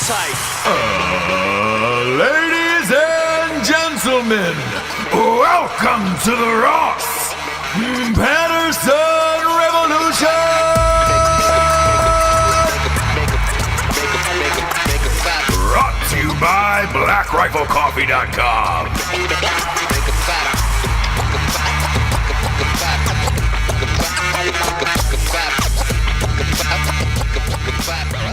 tight. Ladies and gentlemen, welcome to the Ross Patterson Revolution! Brought to you by BlackRifleCoffee.com.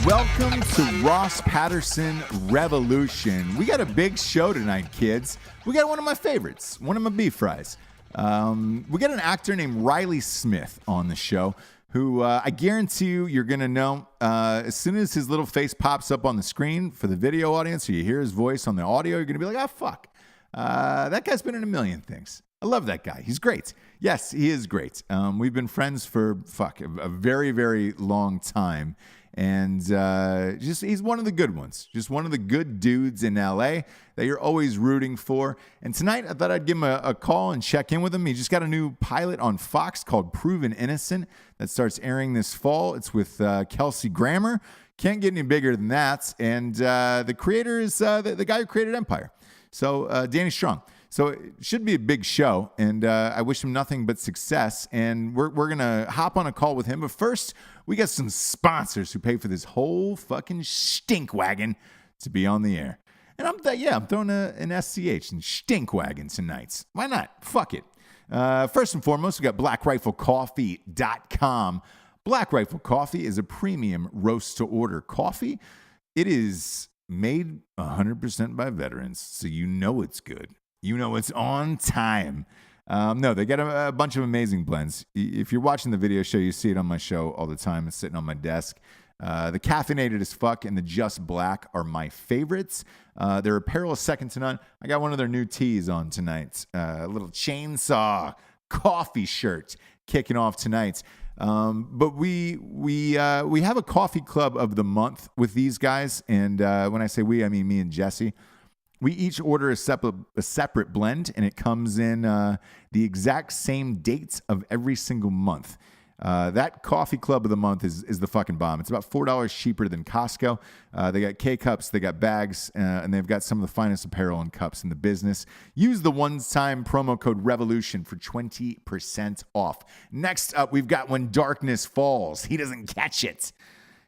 Welcome to Ross Patterson Revolution. We got a big show tonight, kids. We got one of my favorites, one of my beef fries. We got an actor named Riley Smith on the show who I guarantee you're going to know as soon as his little face pops up on the screen for the video audience or you hear his voice on the audio, you're going to be like, oh, fuck. That guy's been in a million things. I love that guy. He's great. Yes, he is great. We've been friends for, a very, very long time. And he's one of the good ones. Just one of the good dudes in L.A. that you're always rooting for. And tonight, I thought I'd give him a call and check in with him. He just got a new pilot on Fox called Proven Innocent that starts airing this fall. It's with Kelsey Grammar. Can't get any bigger than that. And the creator is the guy who created Empire. So Danny Strong. So it should be a big show, and I wish him nothing but success. And we're going to hop on a call with him. But first, we got some sponsors who pay for this whole fucking stink wagon to be on the air. And I'm throwing an SCH in stink wagon tonight. Why not? Fuck it. First and foremost, we got BlackRifleCoffee.com. Black Rifle Coffee is a premium roast-to-order coffee. It is made 100% by veterans, so you know it's good. You know it's on time. No, they got a bunch of amazing blends. If you're watching the video show, you see it on my show all the time. It's sitting on my desk. The Caffeinated as Fuck and the Just Black are my favorites. Their apparel is second to none. I got one of their new tees on tonight. A little chainsaw coffee shirt kicking off tonight. But we have a coffee club of the month with these guys. And when I say we, I mean me and Jesse. We each order a separate blend, and it comes in the exact same dates of every single month. That coffee club of the month is the fucking bomb. It's about $4 cheaper than Costco. They got K-cups, they got bags, and they've got some of the finest apparel and cups in the business. Use the one-time promo code REVOLUTION for 20% off. Next up, we've got When Darkness Falls. He Doesn't Catch It.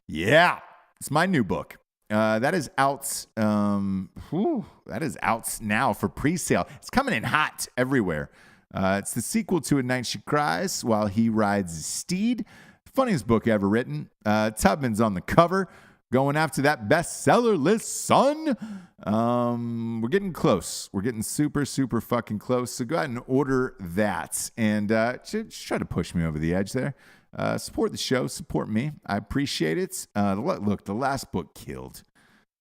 Yeah, it's my new book. That is out. That is out now for pre-sale. It's coming in hot everywhere. It's the sequel to A Night She Cries While He Rides His Steed. Funniest book ever written. Tubman's on the cover, going after that bestseller list, son. We're getting close. We're getting super, super fucking close. So go ahead and order that, and just try to push me over the edge there. Support the show, support me. I appreciate it. Look, the last book killed.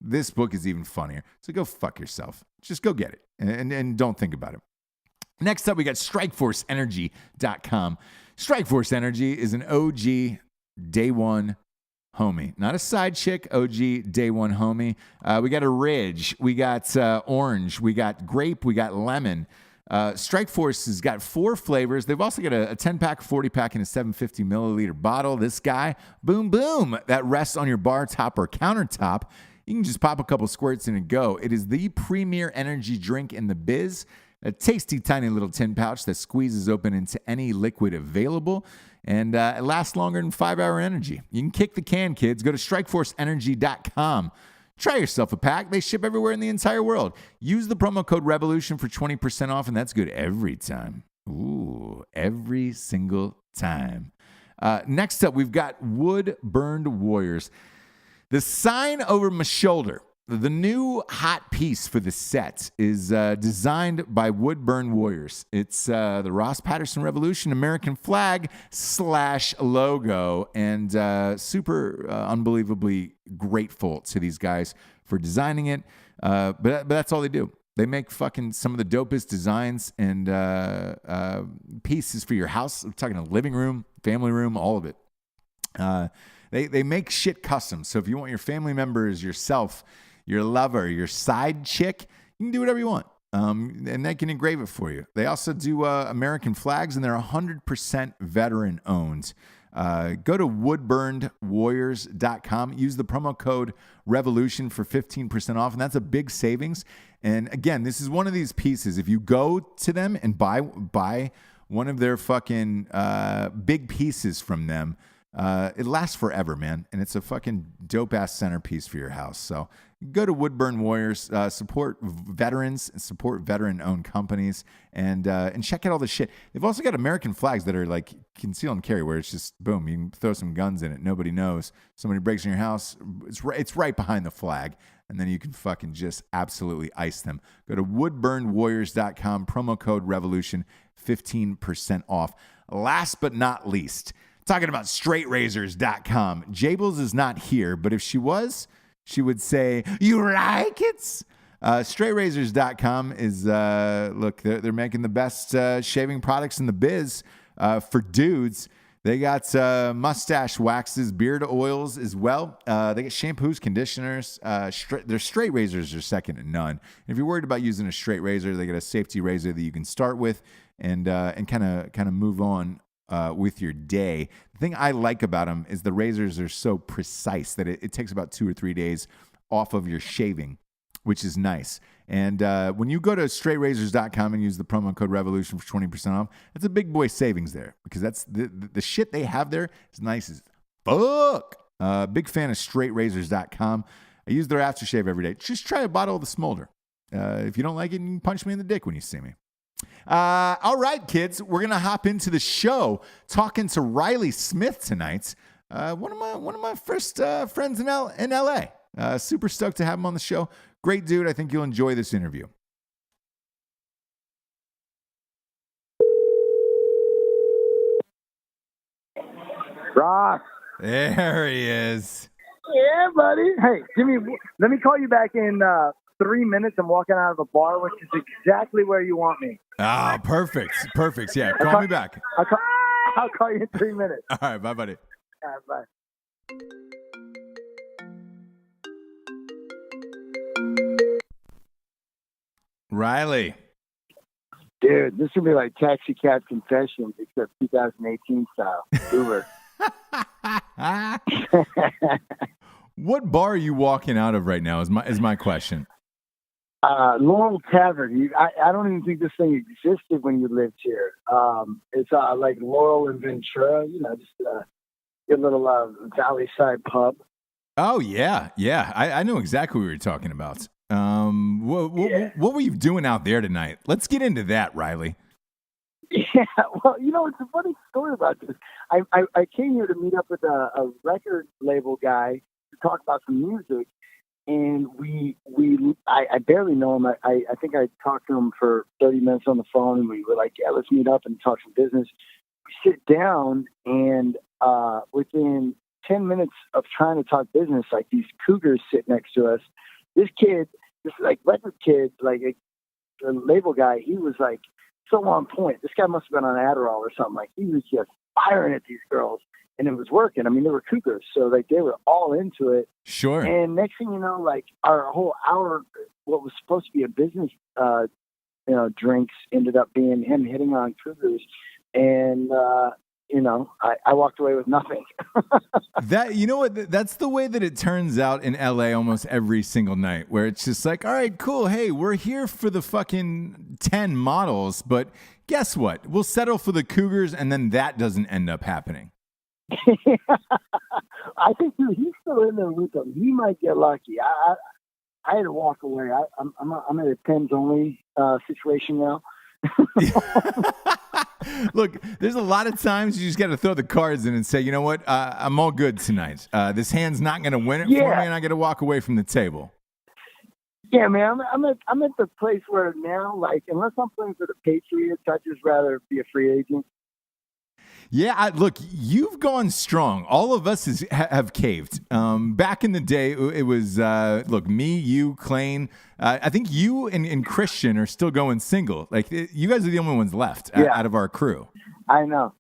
This book is even funnier. So go fuck yourself. Just go get it and don't think about it. Next up, we got StrikeForceEnergy.com. Strikeforce Energy is an OG day one homie. Not a side chick, OG day one homie. We got a Ridge. We got orange. We got grape. We got lemon. Strikeforce has got 4 flavors. They've also got a 10-pack, 40-pack, and a 750 milliliter bottle. This guy, boom, boom, that rests on your bar top or countertop. You can just pop a couple squirts in and go. It is the premier energy drink in the biz. A tasty, tiny little tin pouch that squeezes open into any liquid available. And it lasts longer than 5-hour energy. You can kick the can, kids. Go to StrikeForceEnergy.com. Try yourself a pack. They ship everywhere in the entire world. Use the promo code REVOLUTION for 20% off, and that's good every time. Ooh, every single time. Next up, we've got Wood Burned Warriors. The sign over my shoulder, the new hot piece for the set, is designed by Wood Burned Warriors. It's the Ross Patterson Revolution American flag / logo, and super unbelievably grateful to these guys for designing it. But that's all they do. They make fucking some of the dopest designs and pieces for your house. I'm talking a living room, family room, all of it. They make shit custom. So if you want your family members, yourself, your lover, your side chick, you can do whatever you want. And they can engrave it for you. They also do American flags, and they're 100% veteran owned. Go to woodburnedwarriors.com. Use the promo code REVOLUTION for 15% off, and that's a big savings. And again, this is one of these pieces. If you go to them and buy one of their fucking big pieces from them, it lasts forever, man. And it's a fucking dope-ass centerpiece for your house. So go to Woodburn Warriors, support veterans, support veteran-owned companies, and check out all the shit. They've also got American flags that are like conceal and carry, where it's just, boom, you can throw some guns in it. Nobody knows. Somebody breaks in your house, it's right behind the flag. And then you can fucking just absolutely ice them. Go to woodburnedwarriors.com, promo code REVOLUTION, 15% off. Last but not least, talking about straightrazors.com. Jables is not here, but if she was, she would say, "You like it?" Straightrazors.com is, look, they're making the best shaving products in the biz for dudes. They got mustache waxes, beard oils as well. They got shampoos, conditioners. Their straight razors are second to none. And if you're worried about using a straight razor, they got a safety razor that you can start with and kind of move on with your day. The thing I like about them is the razors are so precise that it takes about 2 or 3 days off of your shaving, which is nice. And when you go to straightrazors.com and use the promo code REVOLUTION for 20% off, that's a big boy savings there, because that's the shit they have there is nice as fuck. Big fan of straightrazors.com. I use their aftershave every day. Just try a bottle of the Smolder. If you don't like it, you can punch me in the dick when you see me. All right, kids, we're going to hop into the show talking to Riley Smith tonight. One of my first friends in LA. Super stoked to have him on the show. Great dude. I think you'll enjoy this interview. Ross. There he is. Yeah, buddy. Hey, let me call you back in 3 minutes. I'm walking out of a bar, which is exactly where you want me. Ah, perfect. Perfect. Yeah, call me back. I'll call you in 3 minutes. All right, bye, buddy. All right, bye. Riley. Dude, this would be like Taxi Cab Confessions, except 2018 style. Uber. What bar are you walking out of right now is my question. Laurel Tavern. I don't even think this thing existed when you lived here. It's like Laurel and Ventura, just your little Valley Side pub. Oh, yeah. I know exactly what you're talking about. What were you doing out there tonight? Let's get into that, Riley. Yeah, well, it's a funny story about this. I came here to meet up with a record label guy to talk about some music, and I barely know him. I think I talked to him for 30 minutes on the phone, and we were like, yeah, let's meet up and talk some business. We sit down, and within 10 minutes of trying to talk business, like these cougars sit next to us. This like record kid, like a label guy, he was like so on point. This guy must have been on Adderall or something. Like he was just firing at these girls, and it was working. I mean, they were cougars, so like they were all into it. Sure. And next thing you know, like our whole hour, what was supposed to be a business, drinks ended up being him hitting on cougars, and I walked away with nothing. That's the way that it turns out in LA almost every single night, where it's just like, all right, cool. Hey, we're here for the fucking 10 models, but guess what? We'll settle for the cougars, and then that doesn't end up happening. I think, dude, he's still in there with them. He might get lucky. I had to walk away. I'm in a Pens only situation now. Look, there's a lot of times you just got to throw the cards in and say, you know what, I'm all good tonight. This hand's not going to win it for me, and I got to walk away from the table. Yeah, man, I'm at the place where now, like, unless I'm playing for the Patriots, I'd just rather be a free agent. Yeah, look, you've gone strong. All of us have caved. Back in the day, it was, me, you, Klain. I think you and Christian are still going single. Like, you guys are the only ones left out of our crew. I know,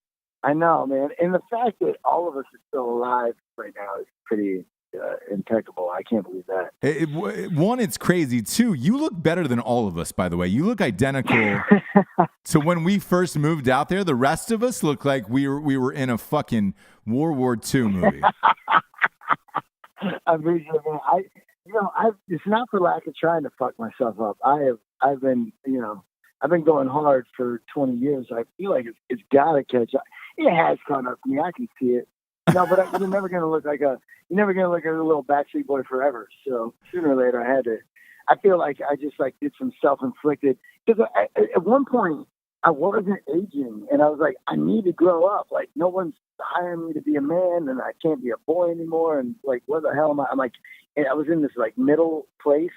man. And the fact that all of us are still alive right now is pretty impeccable. I can't believe that. One, it's crazy. Two, you look better than all of us, by the way. You look identical to when we first moved out there. The rest of us look like we were in a fucking World War II movie. I appreciate it. It's not for lack of trying to fuck myself up. I've been going hard for 20 years. I feel like it's got to catch up. It has caught up to me. I can see it. No, but you're never going to look like a little Backstreet Boy forever. So sooner or later, I feel like I just like did some self-inflicted, because at one point I wasn't aging, and I was like, I need to grow up. Like, no one's hiring me to be a man, and I can't be a boy anymore. And like, what the hell am I? I'm like, and I was in this like middle place,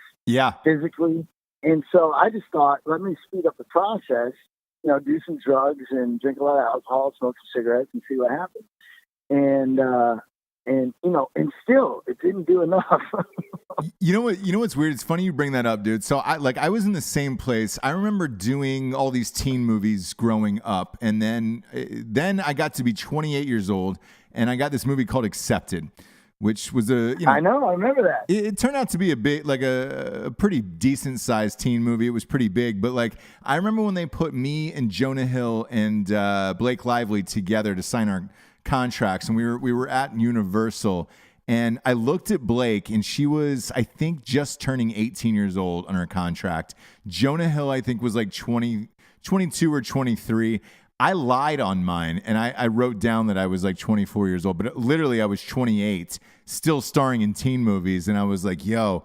physically. And so I just thought, let me speed up the process, do some drugs and drink a lot of alcohol, smoke some cigarettes, and see what happens. And still it didn't do enough. You know what's weird? It's funny you bring that up, dude. So I was in the same place. I remember doing all these teen movies growing up, and then I got to be 28 years old, and I got this movie called Accepted, which was I remember that. It turned out to be a pretty decent sized teen movie. It was pretty big, but like I remember when they put me and Jonah Hill and Blake Lively together to sign our contracts, and we were at Universal, and I looked at Blake, and she was, I think, just turning 18 years old on her contract. Jonah Hill, I think, was like 22 or 23. I lied on mine, and I wrote down that I was like 24 years old, but literally I was 28, still starring in teen movies, and I was like, yo,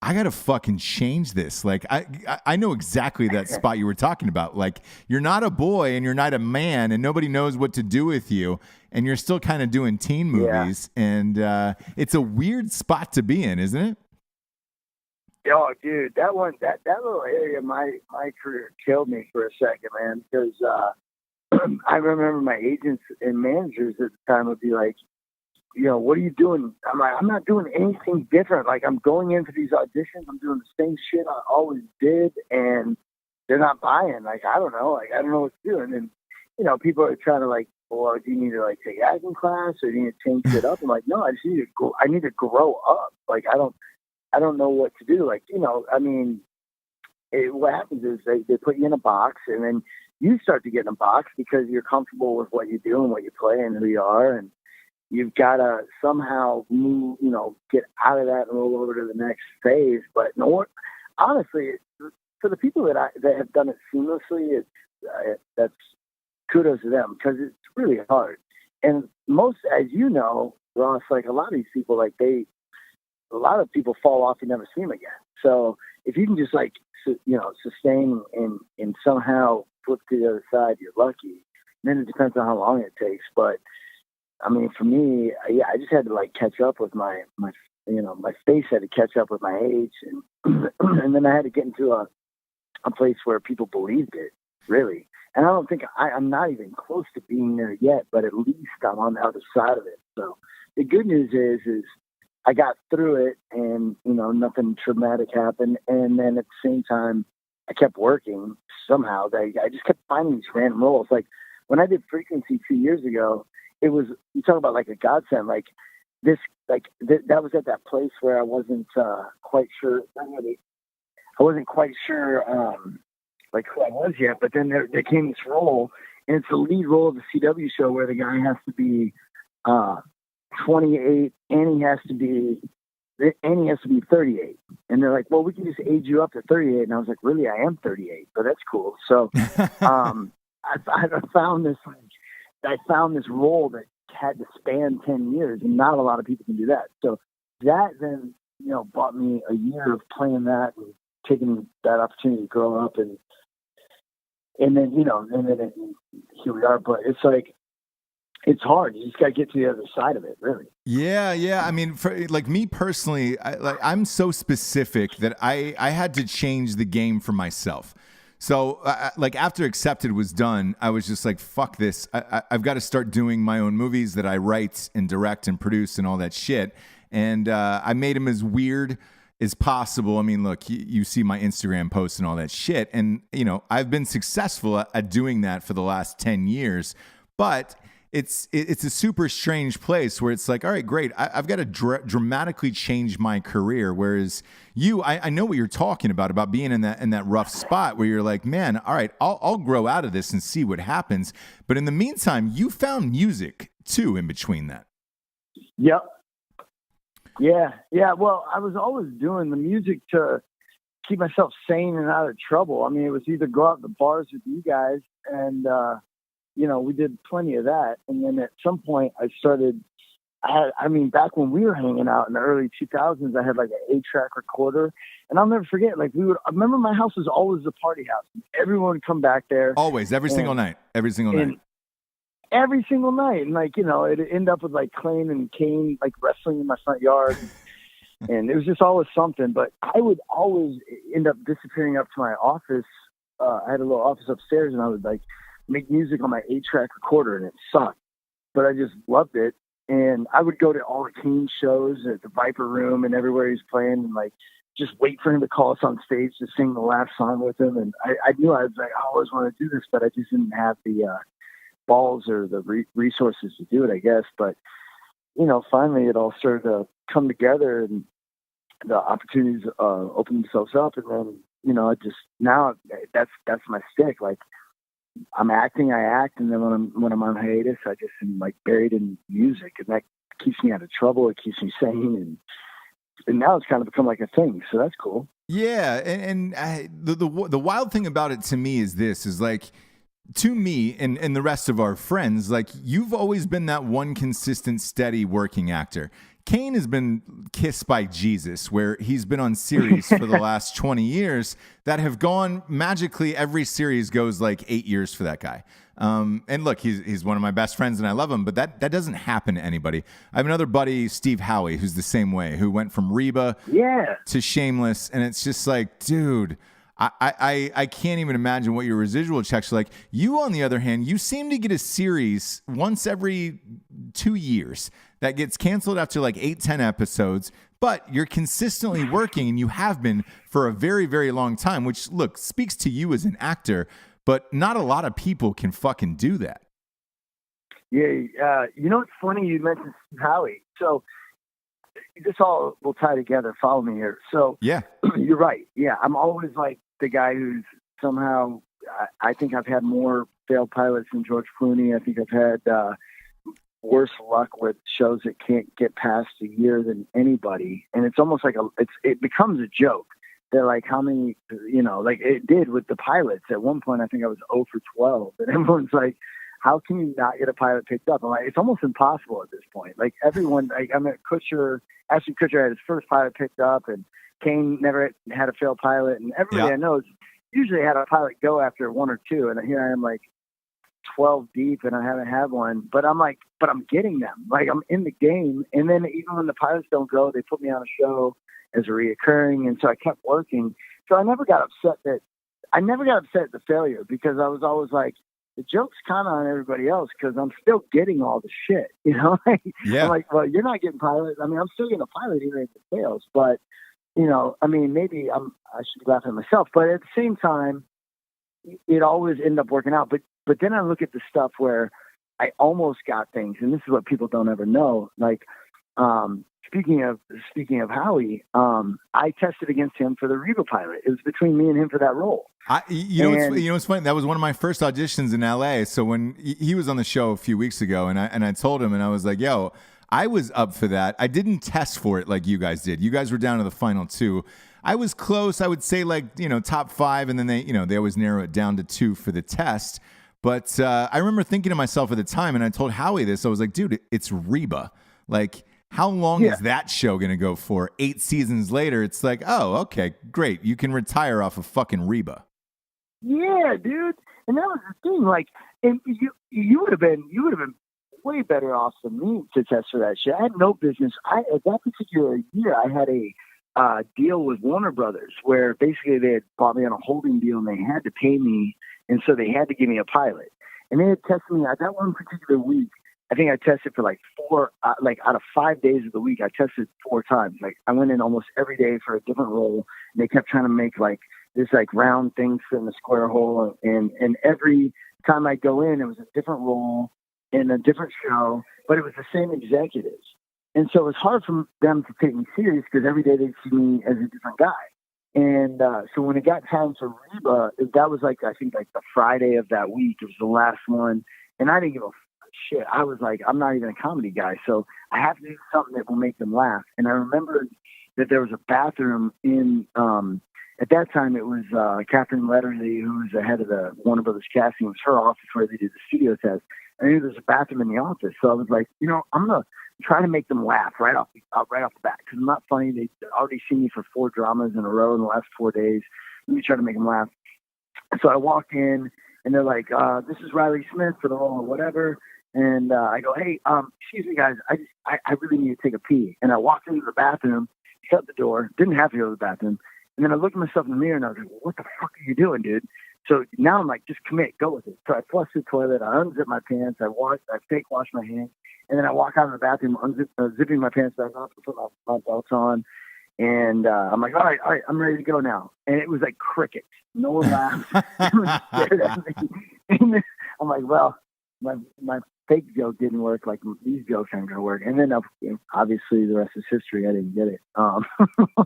I got to fucking change this. Like, I know exactly that spot you were talking about. Like, you're not a boy and you're not a man and nobody knows what to do with you, and you're still kind of doing teen movies. Yeah. And it's a weird spot to be in, isn't it? Oh, dude, that little area of my career killed me for a second, man, because I remember my agents and managers at the time would be like, what are you doing? I'm like, I'm not doing anything different. Like, I'm going in for these auditions. I'm doing the same shit I always did, and they're not buying. Like, I don't know. Like, I don't know what to do. And then, people are trying to like, well, do you need to like take acting class, or do you need to change it up? I'm like, no, I just need to go. I need to grow up. Like, I don't know what to do. Like, what happens is they put you in a box, and then you start to get in a box because you're comfortable with what you do and what you play and who you are, and you've got to somehow move, get out of that and roll over to the next phase. But honestly, for the people that have done it seamlessly, that's kudos to them, because it's really hard. And most, as you know, Ross, like a lot of these people, like a lot of people fall off and never see them again. So if you can just like, sustain and somehow flip to the other side, you're lucky. And then it depends on how long it takes. But I mean, for me, I just had to like catch up with my face had to catch up with my age, and then I had to get into a place where people believed it, really. And I don't think I'm not even close to being there yet, but at least I'm on the other side of it. So the good news is I got through it, and nothing traumatic happened. And then at the same time, I kept working somehow. I just kept finding these random roles. Like when I did Frequency 2 years ago, it was, you talk about like a godsend, like this, like that was at that place where I wasn't quite sure. I wasn't quite sure like who I was yet, but then there came this role, and it's the lead role of the CW show where the guy has to be 28 and he has to be 38. And they're like, well, we can just age you up to 38. And I was like, really? I am 38, but that's cool. So I found this role that had to span 10 years, and not a lot of people can do that. So that then, bought me a year of playing that and taking that opportunity to grow up, and then, here we are. But it's like, it's hard. You just got to get to the other side of it, really. Yeah. I mean, for like me personally, I'm so specific that I had to change the game for myself. So, like after Accepted was done, I was just like, fuck this. I've got to start doing my own movies that I write and direct and produce and all that shit. And I made them as weird as possible. I mean, look, you see my Instagram posts and all that shit. And, I've been successful at doing that for the last 10 years. But it's a super strange place where it's like, all right, great. I've got to dramatically change my career. Whereas you, I know what you're talking about being in that rough spot where you're like, man, all right, I'll grow out of this and see what happens. But in the meantime, you found music too in between that. Yep. Yeah. Well, I was always doing the music to keep myself sane and out of trouble. I mean, it was either go out to the bars with you guys and, we did plenty of that. And then at some point back when we were hanging out in the early 2000s, I had like an 8-track recorder, and I'll never forget, I remember my house was always a party house. Everyone would come back there. Always, every single night. Every single night. And it'd end up with like Clayton and Kane, like wrestling in my front yard. And it was just always something, but I would always end up disappearing up to my office. I had a little office upstairs, and I would like make music on my 8-track recorder, and it sucked, but I just loved it. And I would go to all the Kane shows at the Viper Room and everywhere he's playing, and like just wait for him to call us on stage to sing the last song with him. And I knew I was like, I always want to do this, but I just didn't have the balls or the resources to do it, I guess. But finally it all started to come together, and the opportunities opened themselves up, and then now that's my stick. Like, I'm acting, I act, and then when I'm on hiatus, I just am like buried in music, and that keeps me out of trouble. It keeps me sane, and now it's kind of become like a thing. So that's cool. Yeah, and the wild thing about it to me is like, to me and the rest of our friends, like, you've always been that one consistent, steady working actor. Kane has been kissed by Jesus, where he's been on series for the last 20 years that have gone magically. Every series goes like 8 years for that guy. And look, he's one of my best friends and I love him, but that doesn't happen to anybody. I have another buddy, Steve Howie, who's the same way, who went from Reba to Shameless. And it's just like, dude, I can't even imagine what your residual checks are like. You, on the other hand, you seem to get a series once every 2 years that gets canceled after like 8-10 episodes, but you're consistently working, and you have been for a very, very long time, which, look, speaks to you as an actor, but not a lot of people can fucking do that. Yeah. It's funny you mentioned Steve Howie. So this all will tie together. Follow me here. So yeah, you're right. Yeah. I'm always like the guy who's somehow, I think I've had more failed pilots than George Clooney. I think I've had worse luck with shows that can't get past a year than anybody. And it's almost like it becomes a joke. They're like, how many, like it did with the pilots. At one point, I think I was 0 for 12. And everyone's like, how can you not get a pilot picked up? I'm like, it's almost impossible at this point. Like everyone, like I'm at Ashton Kutcher had his first pilot picked up, and Kane never had a failed pilot. And everybody I know is usually had a pilot go after 1 or 2. And here I am like 12 deep, and I haven't had one. But I'm getting them. Like, I'm in the game. And then even when the pilots don't go, they put me on a show as a reoccurring. And so I kept working. So I never got upset at the failure, because I was always like, the joke's kind of on everybody else, because I'm still getting all the shit, I'm like, well, you're not getting pilots. I mean, I'm still getting a pilot even if it fails, but maybe I should laugh at myself, but at the same time, it always ended up working out. But then I look at the stuff where I almost got things, and this is what people don't ever know. Like, speaking of Howie, I tested against him for the Reba pilot. It was between me and him for that role. What's funny? That was one of my first auditions in LA. So when he was on the show a few weeks ago, and I told him, and I was like, yo, I was up for that. I didn't test for it like you guys did. You guys were down to the final 2. I was close. I would say like, top 5. And then they always narrow it down to 2 for the test. But I remember thinking to myself at the time, and I told Howie this, I was like, dude, it's Reba. Like, how long is that show going to go for? 8 seasons later, it's like, oh, okay, great. You can retire off of fucking Reba. Yeah, dude. And that was the thing. Like, and you would have been way better off than me to test for that shit. I had no business. At that particular year, I had a deal with Warner Brothers where basically they had bought me on a holding deal, and they had to pay me, and so they had to give me a pilot. And they had tested me at that one particular week. I think I tested for like 4, out of 5 days of the week, I tested 4 times. Like, I went in almost every day for a different role, and they kept trying to make like this like round thing fit in the square hole. And every time I go in, it was a different role. in a different show, but it was the same executives. And so it was hard for them to take me serious because every day they'd see me as a different guy. And so when it got time for Reba, that was like, I think like the Friday of that week. It was the last one. And I didn't give a shit. I was like, I'm not even a comedy guy. So I have to do something that will make them laugh. And I remember that there was a bathroom in, at that time it was Catherine Letterly, who was the head of the Warner Brothers casting. It was her office where they did the studio test. I knew there was a bathroom in the office. So I was like, I'm going to try to make them laugh right off the bat, because I'm not funny. They already seen me for 4 dramas in a row in the last 4 days. Let me try to make them laugh. So I walk in, and they're like, this is Riley Smith for the role or whatever. And I go, hey, excuse me, guys. I really need to take a pee. And I walked into the bathroom, shut the door, didn't have to go to the bathroom. And then I looked at myself in the mirror, and I was like, what the fuck are you doing, dude? So now I'm like, just commit, go with it. So I flush the toilet, I unzip my pants, I fake wash my hands, and then I walk out of the bathroom, zipping my pants back off, put my belts on, and I'm like, all right, I'm ready to go now. And it was like crickets, no one laughed. Everyone stared at me. And then I'm like, well, my fake joke didn't work. Like these jokes aren't going to work. And then obviously the rest is history. I didn't get it.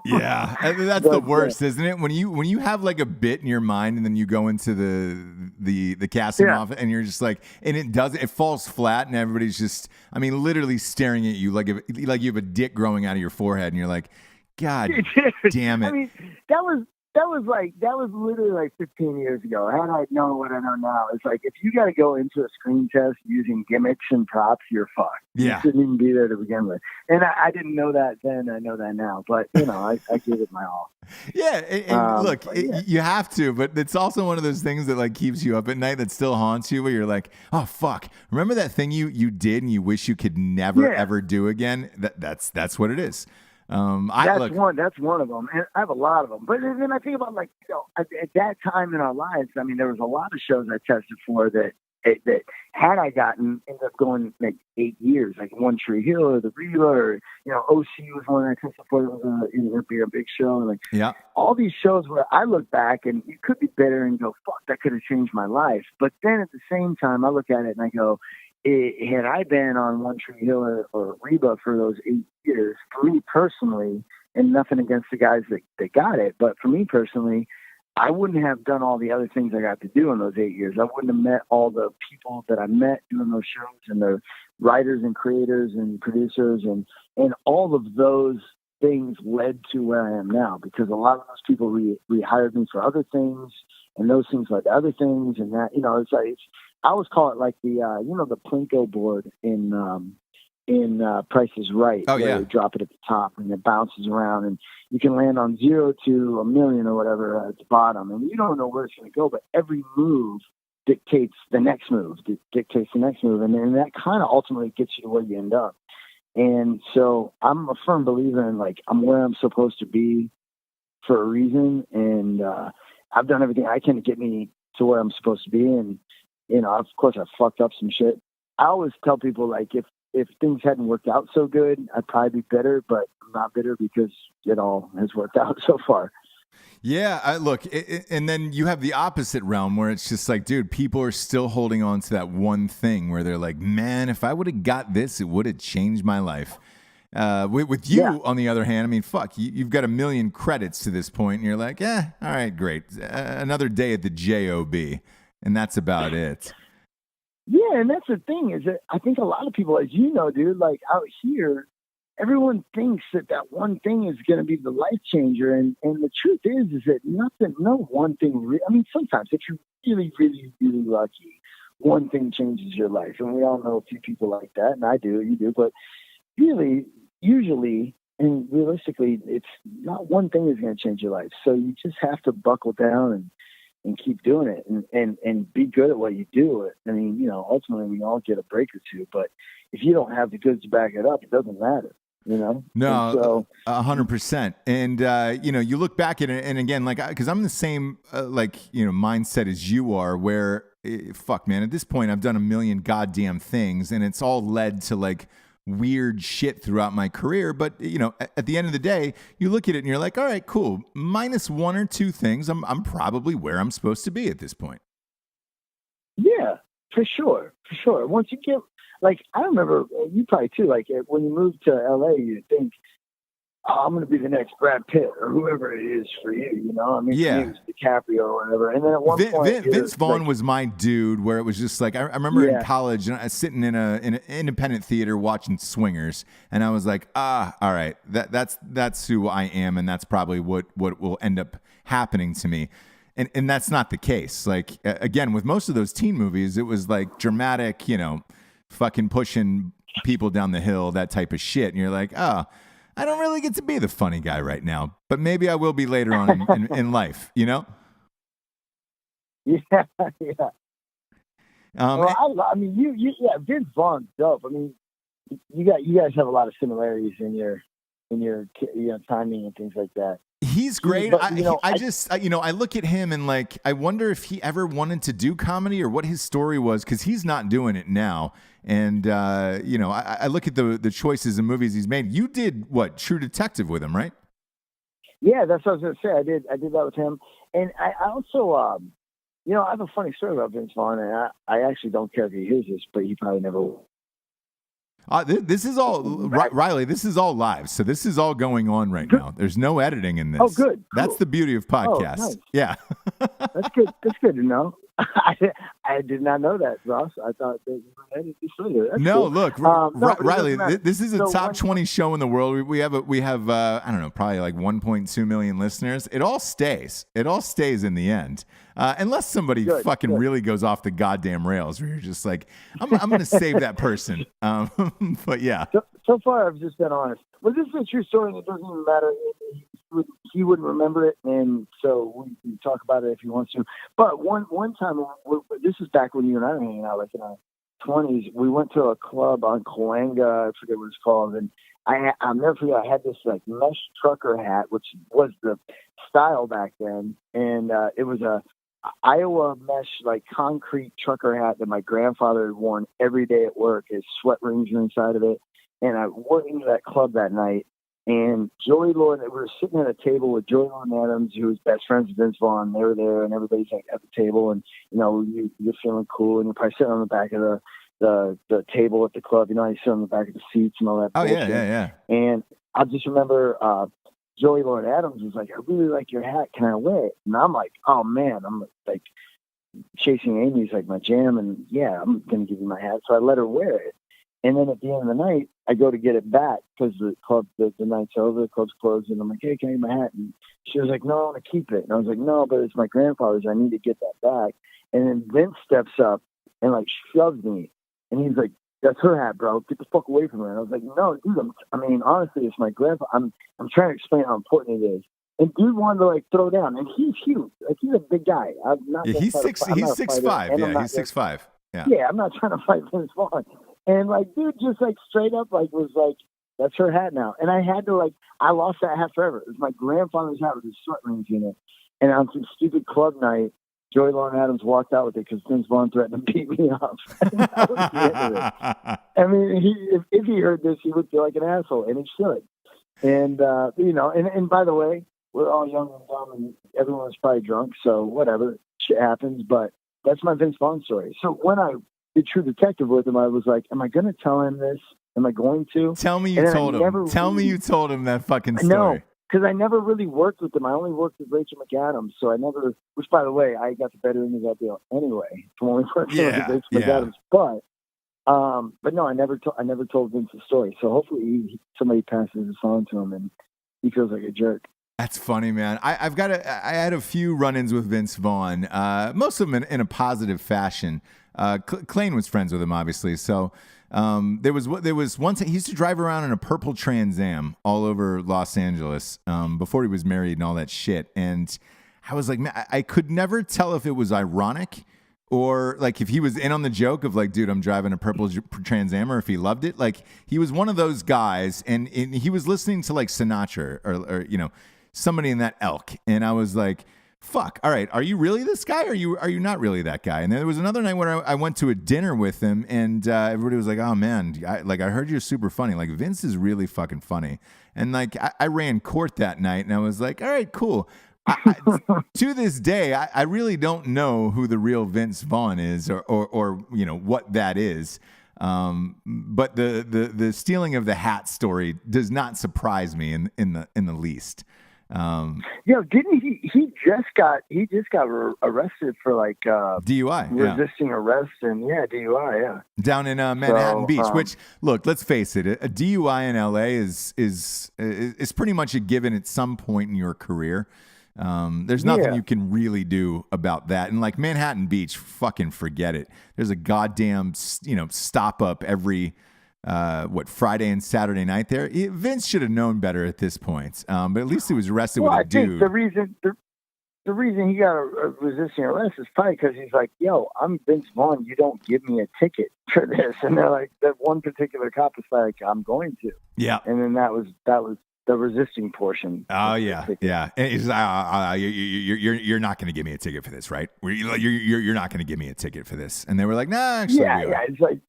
Yeah, I mean, that's the worst, isn't it? When you have like a bit in your mind and then you go into the casting office and you're just like, and it falls flat and everybody's just, I mean, literally staring at you like you have a dick growing out of your forehead and you're like, God damn it. I mean, that was literally like 15 years ago. Had I known what I know now, it's like if you got to go into a screen test using gimmicks and props, you're fucked. Yeah. You shouldn't even be there to begin with. And I didn't know that then. I know that now. But, I gave it my all. Yeah. And look, you have to, but it's also one of those things that like keeps you up at night that still haunts you where you're like, oh, fuck. Remember that thing you did and you wish you could never, ever do again? That's what it is. That's one of them, and I have a lot of them. But then I think about at that time in our lives. I mean, there was a lot of shows I tested for that had I gotten ended up going like 8 years, like One Tree Hill or The Reba, or OC was one I tested for. It was a big show, and all these shows where I look back and you could be bitter and go, "Fuck, that could have changed my life." But then at the same time, I look at it and I go, had I been on One Tree Hill or Reba for those 8 years, for me personally, and nothing against the guys that got it, but for me personally, I wouldn't have done all the other things I got to do in those 8 years. I wouldn't have met all the people that I met doing those shows, and the writers and creators and producers, and all of those things led to where I am now, because a lot of those people rehired me for other things, and those things led to other things, and that, it's like, I always call it like the the Plinko board in Price is Right. Oh, yeah. You drop it at the top and it bounces around, and you can land on 0 to $1 million or whatever at the bottom, and you don't know where it's going to go, but every move dictates the next move, and then that kind of ultimately gets you to where you end up. And so I'm a firm believer in like I'm where I'm supposed to be for a reason, and I've done everything I can to get me to where I'm supposed to be, and of course, I've fucked up some shit. I always tell people, like, if things hadn't worked out so good, I'd probably be bitter, but I'm not bitter because it all has worked out so far. Yeah, look, and then you have the opposite realm where it's just like, dude, people are still holding on to that one thing where they're like, man, if I would have got this, it would have changed my life. With you, on the other hand, I mean, fuck, you've got 1 million credits to this point, and you're like, all right, great. Another day at the JOB. And that's about it. Yeah, and that's the thing, is that I think a lot of people, as you know, dude, like out here, everyone thinks that one thing is going to be the life changer. And the truth is that no one thing, I mean, sometimes if you're really, really, really lucky, one thing changes your life. And we all know a few people like that, and I do, you do. But really, usually, and realistically, it's not one thing is going to change your life. So you just have to buckle down and keep doing it and be good at what you do. I mean, ultimately we all get a break or two, but if you don't have the goods to back it up, it doesn't matter, No, so 100%. And, you look back at it, and again, like, cause I'm the same, mindset as you are, where fuck, man, at this point I've done 1 million goddamn things, and it's all led to like weird shit throughout my career. But at the end of the day, you look at it and you're like, all right, cool, minus 1 or 2 things, I'm probably where I'm supposed to be at this point. Yeah, For sure. Once you get, like, I remember, you probably too, like, when you moved to LA, you think, oh, I'm going to be the next Brad Pitt or whoever it is for you, you know? I mean, Yeah. it was DiCaprio or whatever. And then at one point, Vince Vaughn was my dude, where it was just like, I remember in Yeah. college, I was sitting in an independent theater watching Swingers, and I was like, all right, that's who I am, and that's probably what will end up happening to me. And that's not the case. Like, again, with most of those teen movies, it was like dramatic, you know, fucking pushing people down the hill, that type of shit. And you're like, oh, I don't really get to be the funny guy right now, but maybe I will be later on in life, you know? Yeah. Well, I mean, yeah, Vince Vaughn's dope. I mean, you guys have a lot of similarities in your timing and things like that. He's great. But, I look at him and, like, I wonder if he ever wanted to do comedy or what his story was, because he's not doing it now. And, I look at the choices and movies he's made. You did, what, True Detective with him, right? Yeah, that's what I was going to say. I did that with him. And I also, I have a funny story about Vince Vaughn, and I actually don't care if he hears this, but he probably never will. This is all, Riley, this is all live. So this is all going on right now. There's no editing in this. Oh, good. Cool. That's the beauty of podcasts. Oh, nice. Yeah. That's good. That's good to know. I did not know that, Ross. I thought that you were editing this later. That's no, cool. look, Riley, this is a top 20 show in the world. We have I don't know, probably like 1.2 million listeners. It all stays. It all stays in the end. Unless somebody really goes off the goddamn rails where you're just like, I'm going to save that person. But yeah. So far, I've just been honest. Well, this is a true story, and it doesn't even matter. He wouldn't remember it, and so we can talk about it if he wants to. But one time, this is back when you and I were hanging out, like in our 20s. We went to a club on Cahuenga, I forget what it's called, and I'll never forget. I had this like mesh trucker hat, which was the style back then, and it was a Iowa mesh, like concrete trucker hat that my grandfather had worn every day at work. His sweat rings were inside of it. And I went into that club that night, and Joey Lord, we were sitting at a table with Joey Lord Adams, who was best friends with Vince Vaughn. They were there, and everybody's like at the table, and you're feeling cool, and you're probably sitting on the back of the table at the club. You know, you sit on the back of the seats and all that. Oh bullshit. yeah. And I just remember Joey Lord Adams was like, "I really like your hat. Can I wear it?" And I'm like, "Oh man," I'm like, Chasing Amy's like my jam, and yeah, I'm gonna give you my hat. So I let her wear it. And then at the end of the night, I go to get it back because the club, the night's over, the club's closed, and I'm like, "Hey, can I get my hat?" And she was like, "No, I want to keep it." And I was like, "No, but it's my grandfather's. I need to get that back." And then Vince steps up and like shoves me, and he's like, "That's her hat, bro. Get the fuck away from her." And I was like, "No, dude. Honestly, it's my grandpa. I'm trying to explain how important it is." And dude wanted to like throw down, and he's huge. Like he's a big guy. I'm not. Yeah, he's 6'5". Yeah, he's 6'5". Yeah, I'm not trying to fight Vince Vaughn. And like, dude, just like straight up, like was like, "That's her hat now." And I had to I lost that hat forever. It was my grandfather's hat with his sweat rings in it. And on some stupid club night, Joey Lauren Adams walked out with it because Vince Vaughn threatened to beat me up. That was the end of it. I mean, if he heard this, he would feel like an asshole, and he should. And and by the way, we're all young and dumb, and everyone's probably drunk, so whatever, shit happens. But that's my Vince Vaughn story. So when I did True Detective with him, I was like, am I going to tell him this? Am I going to? Tell me you told him. Tell me you told him that fucking story. No, because I never really worked with him. I only worked with Rachel McAdams, so I never. Which, by the way, I got the better end of that deal anyway from when we worked with Rachel McAdams. But no, I never told Vince the story. So hopefully somebody passes this on to him and he feels like a jerk. That's funny, man. I had a few run-ins with Vince Vaughn, most of them in a positive fashion. Clayne was friends with him, obviously. So there was once he used to drive around in a purple Trans Am all over Los Angeles before he was married and all that shit. And I was like, man, I could never tell if it was ironic or like if he was in on the joke of like, dude, I'm driving a purple Trans Am, or if he loved it. Like he was one of those guys, and he was listening to like Sinatra or somebody in that ilk. And I was like, fuck, all right, are you really this guy, or are you not really that guy? And then there was another night where I went to a dinner with him, and everybody was like, oh man, I heard you're super funny. Like Vince is really fucking funny. And like I ran court that night, and I was like, all right, cool. To this day, I really don't know who the real Vince Vaughn is, or what that is. But the stealing of the hat story does not surprise me in the least. Didn't he just got arrested for like DUI, resisting arrest, and DUI, down in Manhattan Beach. Which, look, let's face it, a DUI in LA is pretty much a given at some point in your career. There's nothing you can really do about that. And like Manhattan Beach, fucking forget it. There's a goddamn stop up every Friday and Saturday night there. Vince should have known better at this point. But at least he was arrested with a dude. Think the reason he got a resisting arrest is probably because he's like, yo, I'm Vince Vaughn. You don't give me a ticket for this. And they're like, that one particular cop is like, I'm going to. Yeah. And then that was the resisting portion. Oh yeah. Yeah. And he's like, you're not going to give me a ticket for this, right? You're not going to give me a ticket for this. And they were like, nah, actually. Yeah. It's like,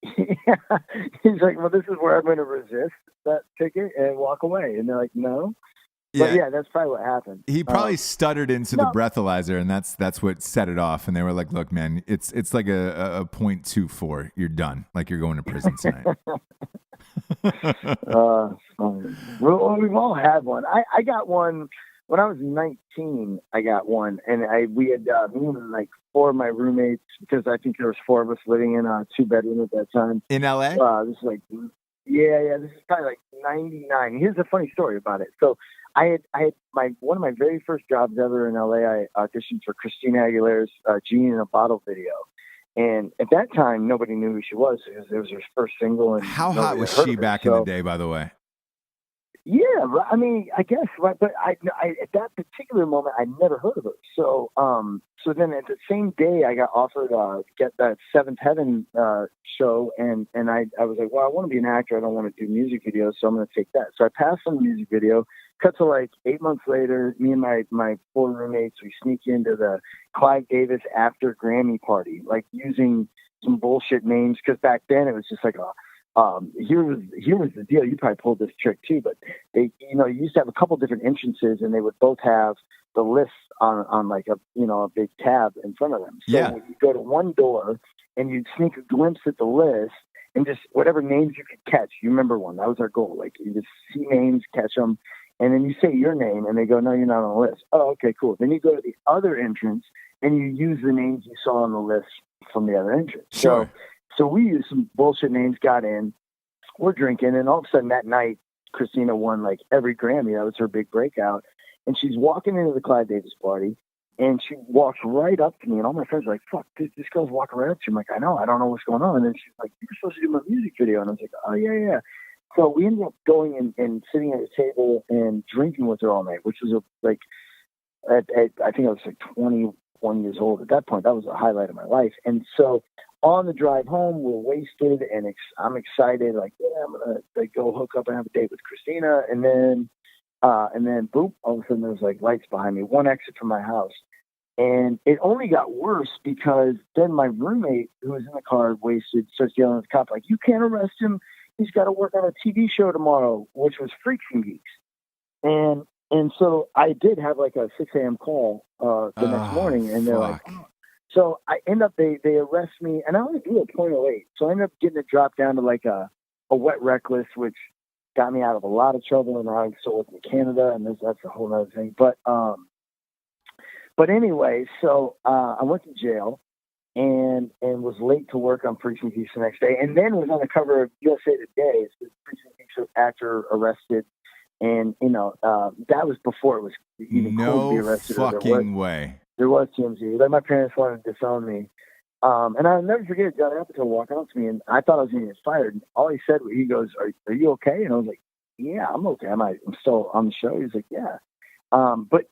he's like, well, this is where I'm going to resist that ticket and walk away. And they're like, no. But that's probably what happened. He probably stuttered into the breathalyzer, and that's what set it off. And they were like, look, man, it's like a 0.24. You're done. Like, you're going to prison tonight. Well, we've all had one. I got one when I was 19. I got one, and we had me and like 4 of my roommates, because I think there was 4 of us living in a 2-bedroom at that time in LA. This is like, this is probably like 99. Here's a funny story about it. So I had one of my very first jobs ever in LA. I auditioned for Christina Aguilera's "Genie in a Bottle" video. And at that time, nobody knew who she was because it was her first single. And how hot was she back in the day, by the way? Yeah, I mean, I guess, right. But I at that particular moment, I never heard of her. So, so then at the same day, I got offered get that Seventh Heaven show, and I was like, well, I want to be an actor. I don't want to do music videos, so I'm going to take that. So I passed on the music video. Cut to like 8 months later, me and my 4 roommates, we sneak into the Clive Davis after Grammy party, like using some bullshit names, because back then it was just like here was the deal. You probably pulled this trick too, but they, you used to have a couple different entrances, and they would both have the list on like a big tab in front of them. So when you go to one door and you'd sneak a glimpse at the list, and just whatever names you could catch, you remember one. That was our goal. Like, you just see names, catch them, and then you say your name, and they go, no, you're not on the list. Oh, okay, cool. Then you go to the other entrance, and you use the names you saw on the list from the other entrance. Sure. So we used some bullshit names, got in, we're drinking, and all of a sudden that night, Christina won like every Grammy. That was her big breakout. And she's walking into the Clive Davis party, and she walks right up to me, and all my friends are like, fuck, this girl's walking right up to me. I'm like, I know, I don't know what's going on. And then she's like, you're supposed to do my music video. And I was like, oh, yeah. So we ended up going and sitting at a table and drinking with her all night, which was I think I was like 21 years old at that point. That was a highlight of my life. And so on the drive home, we're wasted, and I'm excited. Like, I'm gonna go hook up and have a date with Christina. And then boom, all of a sudden there's like lights behind me, one exit from my house. And it only got worse because then my roommate, who was in the car wasted, starts yelling at the cop, like, you can't arrest him. He's got to work on a TV show tomorrow, which was Freaks and Geeks. And so I did have like a 6 a.m. call the next morning, and they're like, oh. So I end up, they arrest me, and I only do a .08. So I end up getting it dropped down to like a wet reckless, which got me out of a lot of trouble, and I still lived in Canada, and that's a whole other thing. But anyway, so I went to jail and was late to work on Freaks and Geeks the next day, and then was on the cover of USA Today. It's the Freaks and Geeks actor arrested, and that was before it was even cool to be arrested. No fucking way. There was TMZ. Like, my parents wanted to disown me. And I'll never forget John Apatow walking up to me, and I thought I was going to get fired. And all he said, he goes, are you okay? And I was like, yeah, I'm okay. I'm still on the show. He's like, yeah. But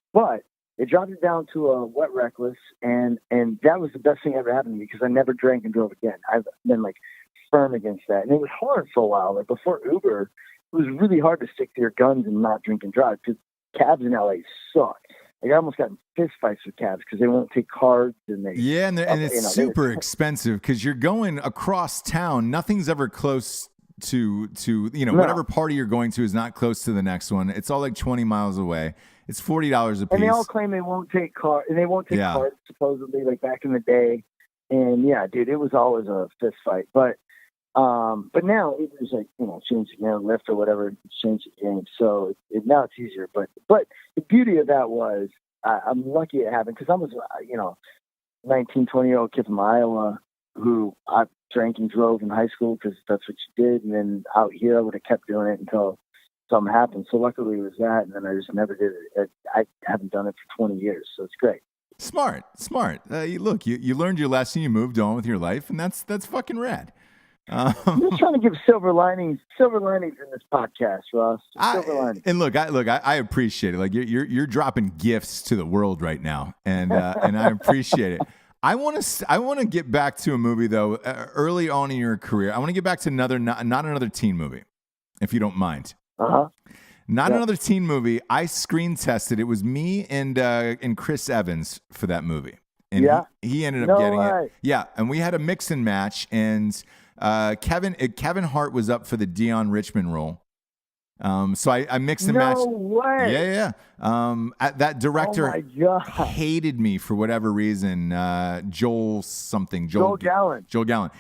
it dropped it down to a wet reckless, and that was the best thing that ever happened to me, because I never drank and drove again. I've been like firm against that. And it was hard for a while. Like, before Uber, it was really hard to stick to your guns and not drink and drive, because cabs in LA suck. Like, I almost got in fist fights with cabs because they won't take cards, and and it's super expensive because you're going across town. Nothing's ever close to whatever party you're going to is not close to the next one. It's all like 20 miles away, It's $40 a piece. And they all claim they won't take cards, and they won't take Yeah. cards supposedly, like back in the day. And yeah, dude, it was always a fist fight. But now it was like, change the game, lift or whatever, change the game. So now it's easier. But the beauty of that was I'm lucky it happened because I was 19, 20-year-old kid from Iowa who I drank and drove in high school because that's what you did. And then out here, I would have kept doing it until something happened. So luckily it was that. And then I just never did it. I haven't done it for 20 years. So it's great. Smart. Look, you learned your lesson. You moved on with your life. And that's fucking rad. I'm just trying to give silver linings in this podcast, Ross. Silver linings. And look, I appreciate it. Like you're dropping gifts to the world right now. And I appreciate it. I want to get back to a movie though. Early on in your career, I want to get back to not another teen movie, if you don't mind. Not another teen movie. I screen tested. It was me and Chris Evans for that movie, and he ended up getting it. Yeah, and we had a mix and match, and Kevin Hart was up for the Dion Richmond role. So I mixed and matched. No way. Yeah. That director hated me for whatever reason. Joel Gallen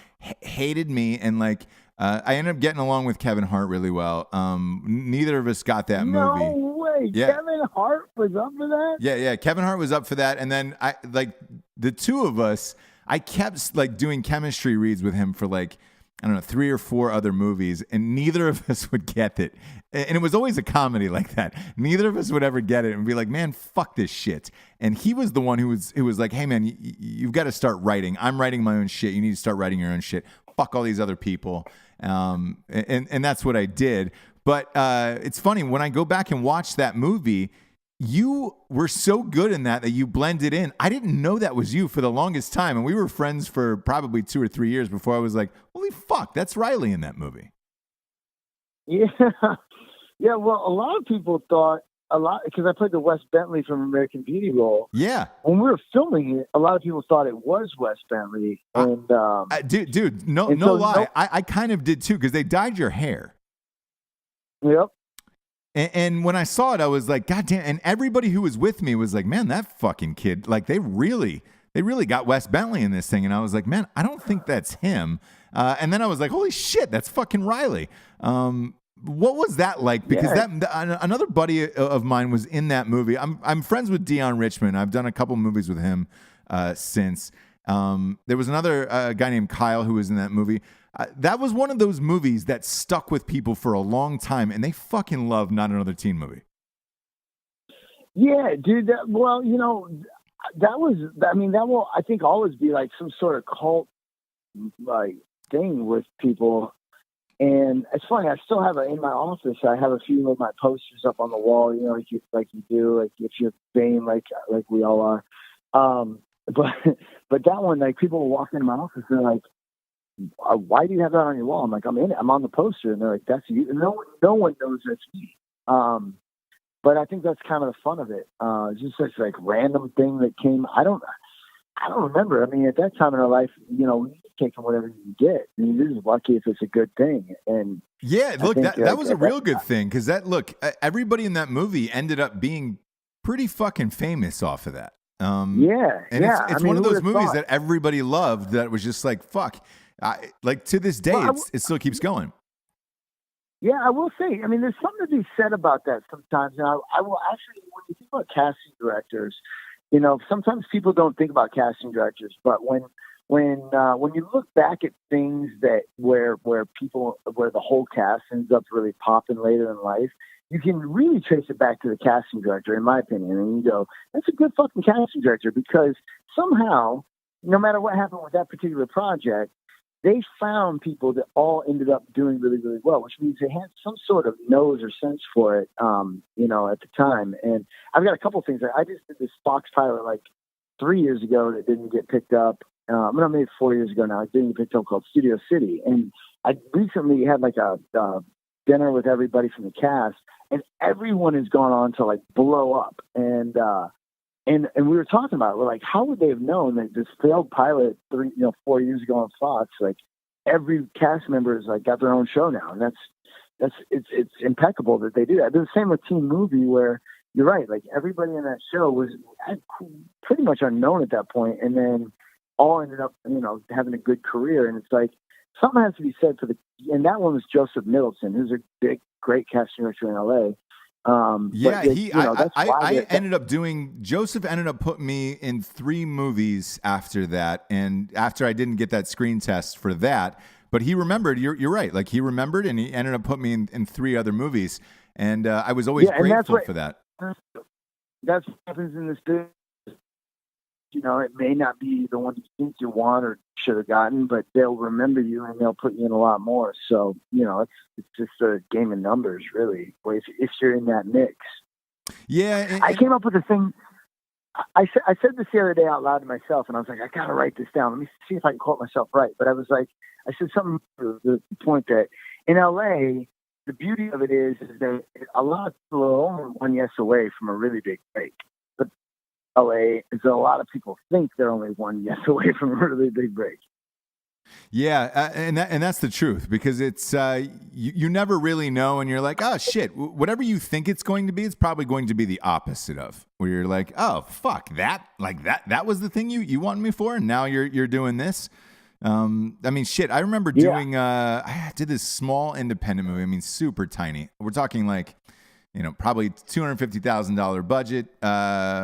hated me, and like I ended up getting along with Kevin Hart really well. Neither of us got that movie. No way. Yeah. Kevin Hart was up for that? Yeah. Kevin Hart was up for that, and then the two of us. I kept like doing chemistry reads with him for like, I don't know, 3 or 4 other movies, and neither of us would get it. And it was always a comedy like that. Neither of us would ever get it and be like, man, fuck this shit. And he was the one who was like, hey man, you've got to start writing. I'm writing my own shit. You need to start writing your own shit. Fuck all these other people. And that's what I did. But it's funny, when I go back and watch that movie, you were so good in that you blended in. I didn't know that was you for the longest time. And we were friends for probably 2 or 3 years before I was like, holy fuck, that's Riley in that movie. Yeah. Yeah. Well, a lot of people thought because I played the Wes Bentley from American Beauty role. Yeah. When we were filming it, a lot of people thought it was Wes Bentley. And dude, no lie. I kind of did too, because they dyed your hair. Yep. And when I saw it, I was like, God damn. And everybody who was with me was like, man, that fucking kid, like they really got Wes Bentley in this thing. And I was like, man, I don't think that's him. And then I was like, holy shit, that's fucking Riley. What was that like? Because another buddy of mine was in that movie. I'm friends with Dion Richmond. I've done a couple movies with him since. There was another guy named Kyle who was in that movie. That was one of those movies that stuck with people for a long time, and they fucking love Not Another Teen Movie. Yeah, dude. That will, I think, always be like some sort of cult like thing with people. And it's funny, I still have in my office, I have a few of my posters up on the wall, like you do, like if you're vain, like we all are. But that one, like people will walk into my office and they're like, why do you have that on your wall? I'm like, I'm in it. I'm on the poster. And they're like, that's you. And no one knows that's me. But I think that's kind of the fun of it. It's just such like random thing that came. I don't remember. I mean, at that time in our life, we take from whatever you get. I mean, you're just lucky if it's a good thing. And yeah, look, that was a real good thing. Cause everybody in that movie ended up being pretty fucking famous off of that. It's one of those movies that everybody loved that was just like, fuck. Like to this day, it still keeps going. Yeah, I will say, I mean, there's something to be said about that sometimes. And I will actually, when you think about casting directors, sometimes people don't think about casting directors, but when you look back at things where the whole cast ends up really popping later in life, you can really trace it back to the casting director, in my opinion. And you go, that's a good fucking casting director, because somehow, no matter what happened with that particular project, they found people that all ended up doing really, really well, which means they had some sort of nose or sense for it, at the time. And I've got a couple of things. I just did this Fox pilot like 3 years ago that didn't get picked up. Maybe 4 years ago now. It didn't get picked up, called Studio City. And I recently had like a dinner with everybody from the cast, and everyone has gone on to like blow up. And we were talking about it. We're like, how would they have known that this failed pilot 4 years ago on Fox, like every cast member has like got their own show now, and it's impeccable that they do that. It's the same with Teen Movie, where you're right. Like everybody in that show was pretty much unknown at that point, and then all ended up, having a good career. And it's like something has to be said for and that one was Joseph Middleton, who's a big, great casting director in L.A. I ended up doing. Joseph ended up putting me in 3 movies after that, and after I didn't get that screen test for that, but he remembered. You're right. Like he remembered, and he ended up putting me in 3 other movies, and I was always grateful for that. That's what happens in this business. It may not be the one you think you want or should have gotten, but they'll remember you and they'll put you in a lot more. So, it's just a game of numbers, really, if you're in that mix. Yeah. I came up with a thing. I said this the other day out loud to myself, and I was like, I got to write this down. Let me see if I can quote myself right. But I was like, I said something to the point that in LA, the beauty of it is that a lot of people are only one yes away from a really big break. But LA is a lot of people think they're only one yes away from a really big break. Yeah, and that's the truth, because it's you never really know, and you're like, oh shit, whatever you think it's going to be, it's probably going to be the opposite of, where you're like, oh fuck, that was the thing you wanted me for, and now you're doing this. I mean, shit, I remember doing I did this small independent movie. I mean, super tiny. We're talking like, probably $250,000 budget,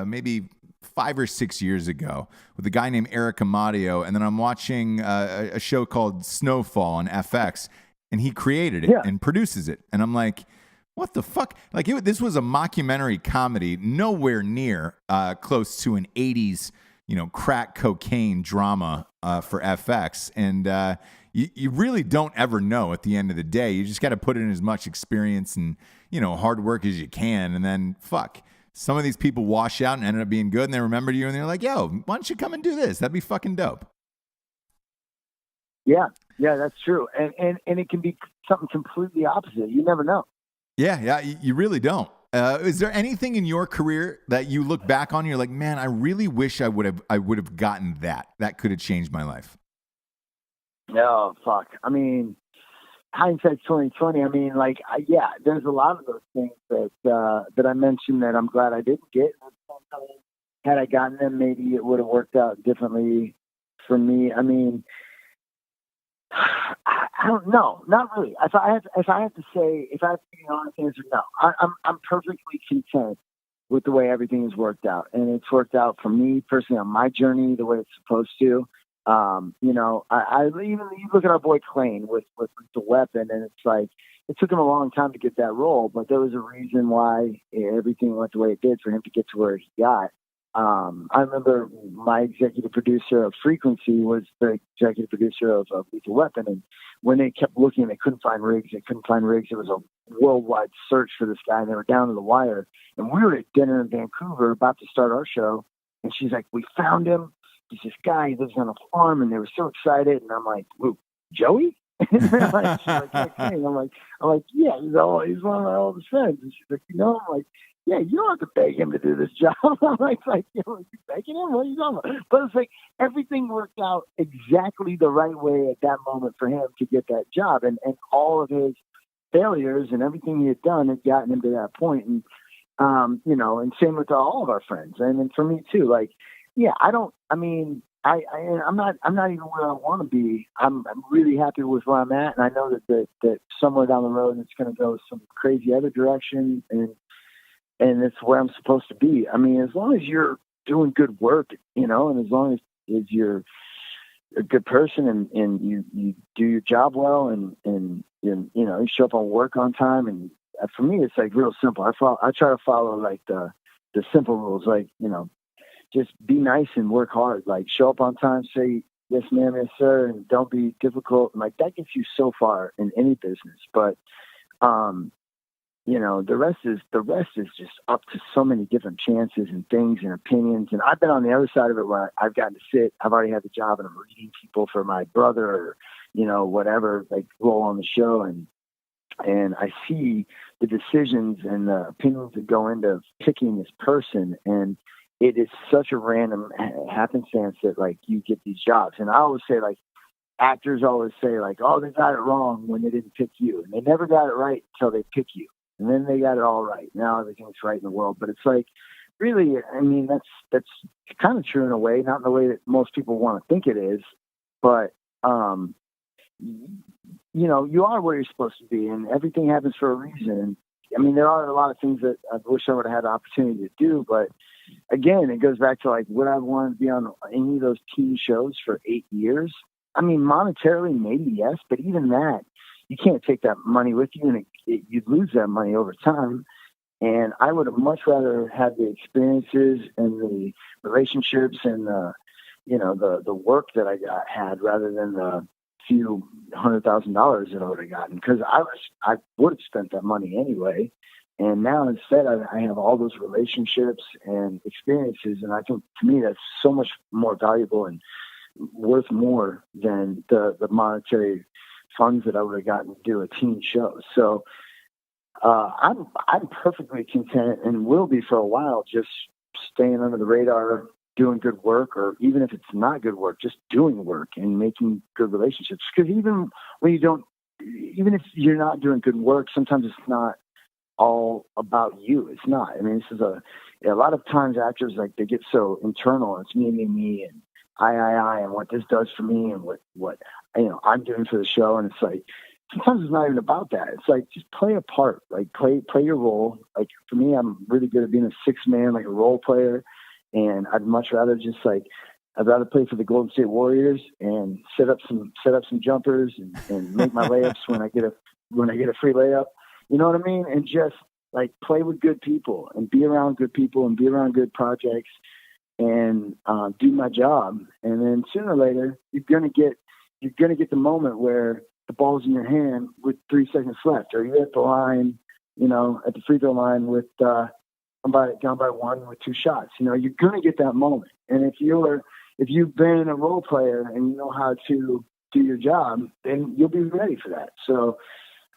maybe 5 or 6 years ago, with a guy named Eric Amadio. And then I'm watching a show called Snowfall on FX, and he created it and produces it. And I'm like, what the fuck? Like, this was a mockumentary comedy, nowhere near close to an 80s, crack cocaine drama for FX. And you really don't ever know at the end of the day. You just got to put in as much experience and, hard work as you can. And then, some of these people wash out and ended up being good, and they remembered you, and they're like, yo, why don't you come and do this? That'd be fucking dope. Yeah, that's true. And it can be something completely opposite. You never know. Yeah, you really don't. Is there anything in your career that you look back on and you're like, man, I really wish I would have gotten that. That could have changed my life. No, fuck. I mean, hindsight's 2020. I mean, there's a lot of those things that I mentioned that I'm glad I didn't get. Had I gotten them, maybe it would have worked out differently for me. I mean, I don't know, not really. If I have to give an honest answer, no. I'm perfectly content with the way everything has worked out, and it's worked out for me personally on my journey the way it's supposed to. I even you look at our boy Klain with the weapon, and it's like it took him a long time to get that role, but there was a reason why everything went the way it did for him to get to where he got. I remember my executive producer of Frequency was the executive producer of Lethal Weapon, and when they kept looking, they couldn't find rigs. It was a worldwide search for this guy, and they were down to the wire. And we were at dinner in Vancouver about to start our show, and she's like, "We found him. He's this guy. He lives on a farm," and they were so excited. And I'm like, "Who, Joey?" And she's like, I'm like, "Yeah, he's one of my oldest friends." And she's like, I'm like, "Yeah, you don't have to beg him to do this job." I'm like, you begging him? What are you talking about? But it's like everything worked out exactly the right way at that moment for him to get that job, and all of his failures and everything he had done had gotten him to that point. And and same with all of our friends, and for me too. Like, yeah, I'm not even where I want to be. I'm really happy with where I'm at, and I know that somewhere down the road it's going to go some crazy other direction, and it's where I'm supposed to be. I mean, as long as you're doing good work, and as long as you're a good person and you do your job well, and you show up on work on time, and for me it's like real simple. I try to follow like the simple rules, like just be nice and work hard. Like, show up on time, say yes ma'am, yes sir, and don't be difficult. And like, that gets you so far in any business. But the rest is just up to so many different chances and things and opinions. And I've been on the other side of it where I've gotten to sit. I've already had the job, and I'm reading people for my brother or whatever, like, role on the show, and I see the decisions and the opinions that go into picking this person, and it is such a random happenstance that like you get these jobs. And I always say, like, actors always say like, oh, they got it wrong when they didn't pick you, and they never got it right until they pick you. And then they got it all right. Now everything's right in the world. But it's like, really, I mean, that's kind of true in a way, not in the way that most people want to think it is, but, you know, you are where you're supposed to be, and everything happens for a reason. I mean, there are a lot of things that I wish I would have had the opportunity to do, but again, it goes back to like, would I want to be on any of those teen shows for 8 years? I mean, monetarily, maybe yes, but even that, you can't take that money with you, and you'd lose that money over time. And I would have much rather had the experiences and the relationships and the work that I had rather than the few $100,000 that I would have gotten, because I would have spent that money anyway. And now instead I have all those relationships and experiences, and I think to me that's so much more valuable and worth more than the monetary funds that I would have gotten to do a teen show. So I'm perfectly content and will be for a while, just staying under the radar, doing good work, or even if it's not good work, just doing work and making good relationships. Because even if you're not doing good work, sometimes it's not all about you. It's not. I mean, this is a lot of times actors, like, they get so internal. It's me, and I, and what this does for me, and what I'm doing for the show. And it's like, sometimes it's not even about that. It's like, just play a part, like play your role. Like for me, I'm really good at being a six-man, like a role player. And I'd much rather I'd rather play for the Golden State Warriors and set up some jumpers and make my layups when I get a free layup. You know what I mean? And just like play with good people and be around good people and be around good projects and do my job. And then sooner or later, you're gonna get the moment where the ball's in your hand with 3 seconds left, or you're at the line, at the free throw line with down by one with 2 shots. You're gonna get that moment. And if you've been a role player and you know how to do your job, then you'll be ready for that. So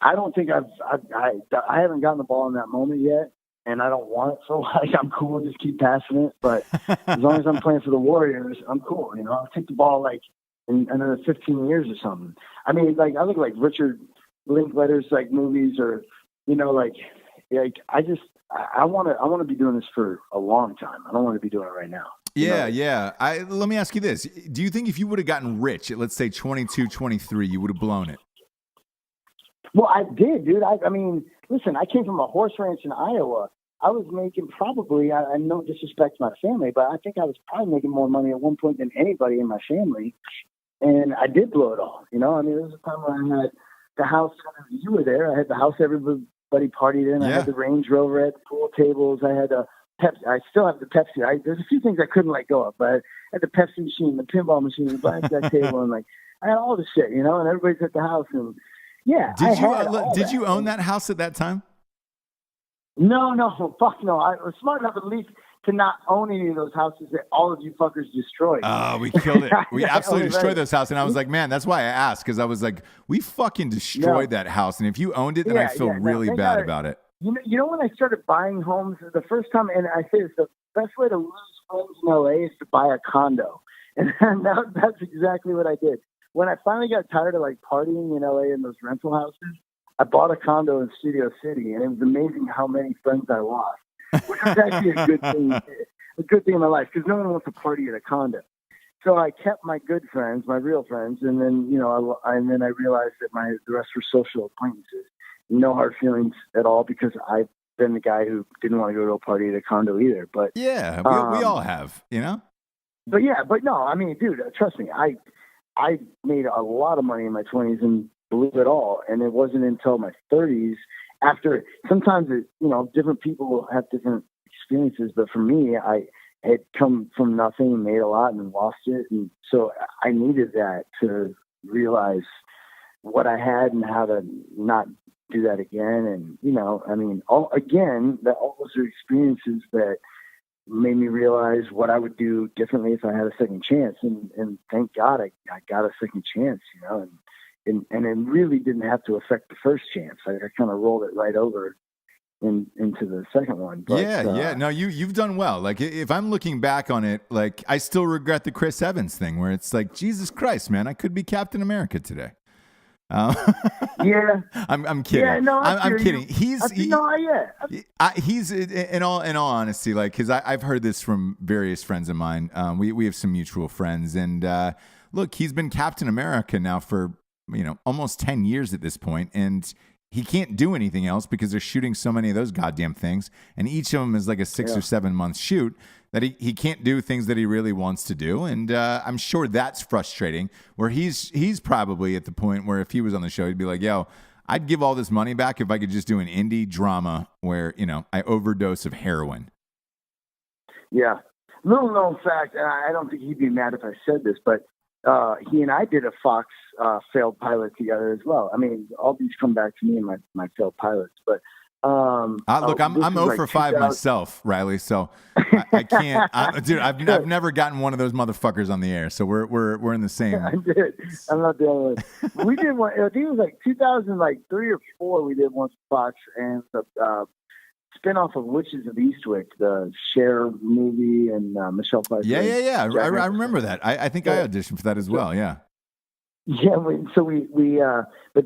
I don't think I haven't gotten the ball in that moment yet, and I don't want it. So like, I'm cool, just keep passing it. But as long as I'm playing for the Warriors, I'm cool. I'll take the ball like in another 15 years or something. I mean, like, I look like Richard Linklater's like movies, or I want to be doing this for a long time. I don't want to be doing it right now. Yeah. Let me ask you this. Do you think if you would have gotten rich at, let's say, 22, 23, you would have blown it? Well, I did, dude. I mean, listen, I came from a horse ranch in Iowa. I was making probably, I no disrespect to my family, but I think I was probably making more money at one point than anybody in my family. And I did blow it all. I mean, there was a time when I had the house, you were there. I had the house everybody partied in. Yeah. I had the Range Rover at the pool tables. I had a Pepsi. I still have the Pepsi. There's a few things I couldn't let go of, but I had the Pepsi machine, the pinball machine, the blackjack table, and like I had all the shit, and everybody's at the house. And yeah, did you own that house at that time? No, fuck no. I was smart enough at least to not own any of those houses that all of you fuckers destroyed. Oh, we killed it. We absolutely destroyed those houses. And I was like, man, that's why I asked, because I was like, we fucking destroyed that house. And if you owned it, then I feel really bad about it. When I started buying homes the first time, and I say this, the best way to lose friends in LA is to buy a condo. And that's exactly what I did. When I finally got tired of like partying in LA in those rental houses, I bought a condo in Studio City, and it was amazing how many friends I lost, which was actually a good thing in my life, because no one wants to party at a condo. So I kept my good friends, my real friends, and then I realized that the rest were social acquaintances. No hard feelings at all, because I've been the guy who didn't want to go to a party at a condo either. But yeah, we all have, But no, I mean, dude, trust me, I made a lot of money in my 20s and blew it all, and it wasn't until my 30s. After sometimes different people have different experiences, but for me, I had come from nothing and made a lot and lost it, and so I needed that to realize what I had and how to not do that again. And all those are experiences that made me realize what I would do differently if I had a second chance. And thank God I got a second chance, and it really didn't have to affect the first chance. I kind of rolled it right over into the second one. But, yeah. No, you've done well. Like, if I'm looking back on it, like, I still regret the Chris Evans thing, where it's like, Jesus Christ, man, I could be Captain America today. Yeah. I'm kidding. Yeah, no, I'm kidding. He's He's in all honesty, like, because I've heard this from various friends of mine. We have some mutual friends, and look, he's been Captain America now for almost 10 years at this point, and he can't do anything else because they're shooting so many of those goddamn things, and each of them is like a 6 or 7 month shoot that he can't do things that he really wants to do, and I'm sure that's frustrating. Where he's probably at the point where if he was on the show, he'd be like, "Yo, I'd give all this money back if I could just do an indie drama where I overdose of heroin." Yeah. Little known fact, and I don't think he'd be mad if I said this, but he and I did a Fox failed pilot together as well. I mean, all these come back to me in my failed pilots, but look, I'm 0 for 5 myself, Riley. So I can't, dude. I've never gotten one of those motherfuckers on the air. So we're in the same. I did. I'm not the only one. We did one. I think it was like 2003 or 4. We did one for Fox, and the spinoff of Witches of Eastwick, the Cher movie, and Michelle Pfeiffer. Yeah. I remember that. I think I auditioned for that as well. Yeah. Yeah. But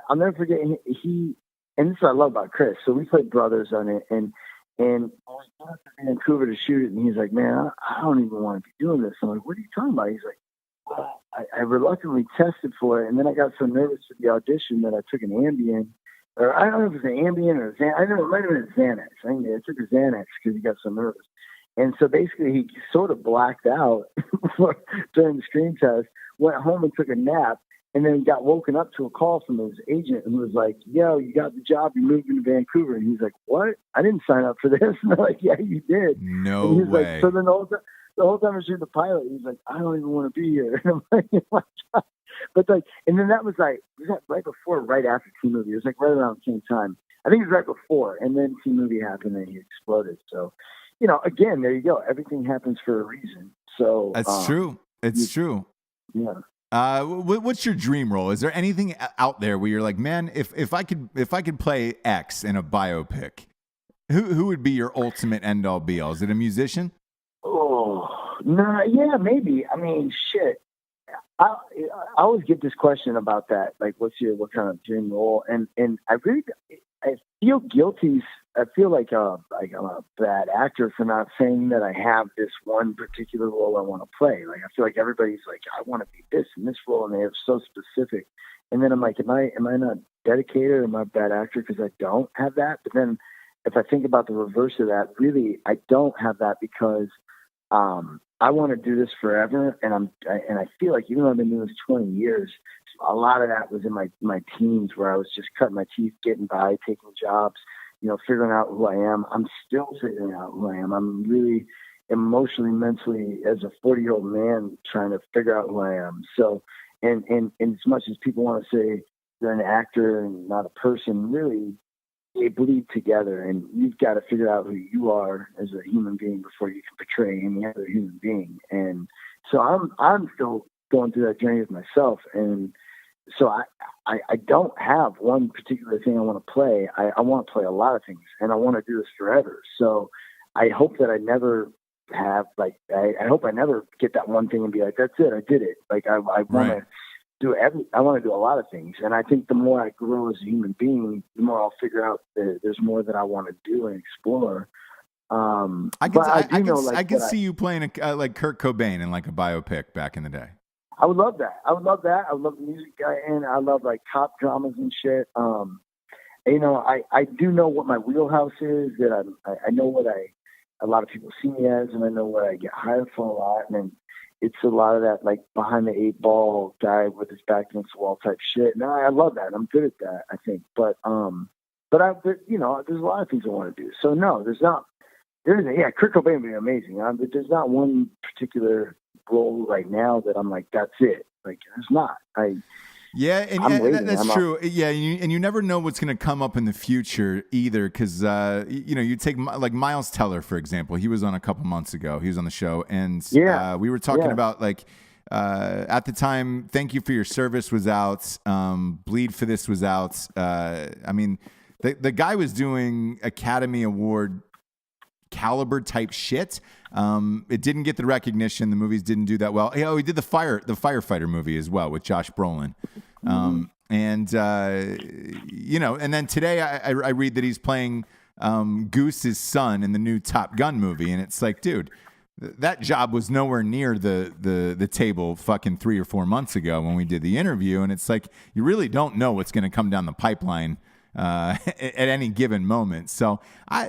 I'll never forget he. And this is what I love about Chris. So we played brothers on it, and I was going to Vancouver to shoot it, and he's like, "Man, I don't even want to be doing this." I'm like, "What are you talking about?" He's like, "Well, I reluctantly tested for it, and then I got so nervous for the audition that I took an Ambien, or I don't know if it was an Ambien or a Xanax. I know it might have been a Xanax. I think I took a Xanax because he got so nervous." And so basically, he sort of blacked out during the screen test, went home and took a nap. And then got woken up to a call from his agent who was like, "Yo, you got the job. You're moving to Vancouver." And he's like, "What? I didn't sign up for this." And they're like, "Yeah, you did." No and he's way. Like, so then the whole time I was doing the pilot, he's like, "I don't even want to be here." And I'm like, "Oh my God." But and then that was right before, right after T-Movie. It was like right around the same time. I think it was right before. And then T-Movie happened and he exploded. So, again, there you go. Everything happens for a reason. So that's true. It's true. Yeah. What's your dream role? Is there anything out there where you're like, man, if I could play X in a biopic, who would be your ultimate end all be all? Is it a musician? Oh, no, yeah, maybe. I mean, shit. I always get this question about that, like, what kind of dream role? And I feel guilty. I feel like I'm a bad actor for not saying that I have this one particular role I want to play. Like, I feel like everybody's like, I want to be this in this role, and they're so specific. And then I'm like, am I not dedicated, or am I a bad actor because I don't have that? But then if I think about the reverse of that, really, I don't have that because I want to do this forever, and I feel like even though I've been doing this 20 years, a lot of that was in my teens where I was just cutting my teeth, getting by, taking jobs, figuring out who I am. I'm still figuring out who I am. I'm really emotionally, mentally, as a 40-year-old man, trying to figure out who I am. So, and as much as people want to say they're an actor and not a person, really, they bleed together, and you've got to figure out who you are as a human being before you can portray any other human being. And so I'm still going through that journey with myself, and so I don't have one particular thing I want to play. I want to play a lot of things, and I want to do this forever. So I hope that I never have, like, I hope I never get that one thing and be like, that's it, I did it. Like, I want to do I want to do a lot of things. And I think the more I grow as a human being, the more I'll figure out that there's more that I want to do and explore. I can see you playing like Kurt Cobain in like a biopic back in the day. I would love that. I would love the music and I love like cop dramas and shit. I do know what my wheelhouse is, that I know what a lot of people see me as, and I know what I get hired for a lot. And it's a lot of that, like, behind the 8-ball guy with his back against the wall type shit. And I love that. I'm good at that, I think. But there's a lot of things I want to do. So no, there's not. Kurt Cobain would be amazing. But there's not one particular role right now that I'm like, that's it. Like, there's not. That's true. Yeah, and you never know what's going to come up in the future either, because you take like Miles Teller, for example. He was on a couple months ago. He was on the show, and we were talking about, like, at the time, Thank You for Your Service was out. Bleed for This was out. The guy was doing Academy Award caliber type shit. It didn't get the recognition. The movies didn't do that well. He did the firefighter movie as well with Josh Brolin. And and then today I read that he's playing Goose's son in the new Top Gun movie, and it's like, dude, that job was nowhere near the table fucking 3 or 4 months ago when we did the interview, and it's like you really don't know what's going to come down the pipeline at any given moment. So I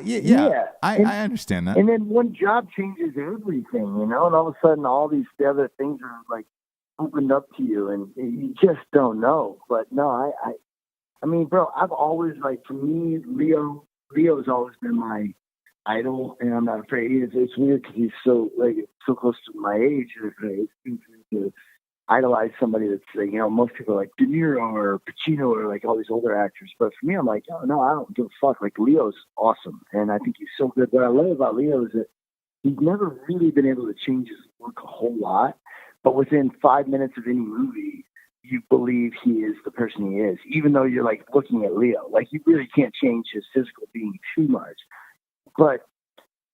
understand that. And then one job changes everything, and all of a sudden all these other things are like opened up to you, and you just don't know. But no, I mean, bro, I've always, like, for me, Leo's always been my idol, and I'm not afraid. It's weird because he's so close to my age. It's easy to idolize somebody that's, like, most people are like De Niro or Pacino or like all these older actors. But for me, I'm like, oh no, I don't give a fuck. Like, Leo's awesome, and I think he's so good. What I love about Leo is that he's never really been able to change his look a whole lot, but within 5 minutes of any movie, you believe he is the person he is, even though you're, like, looking at Leo. Like, you really can't change his physical being too much. But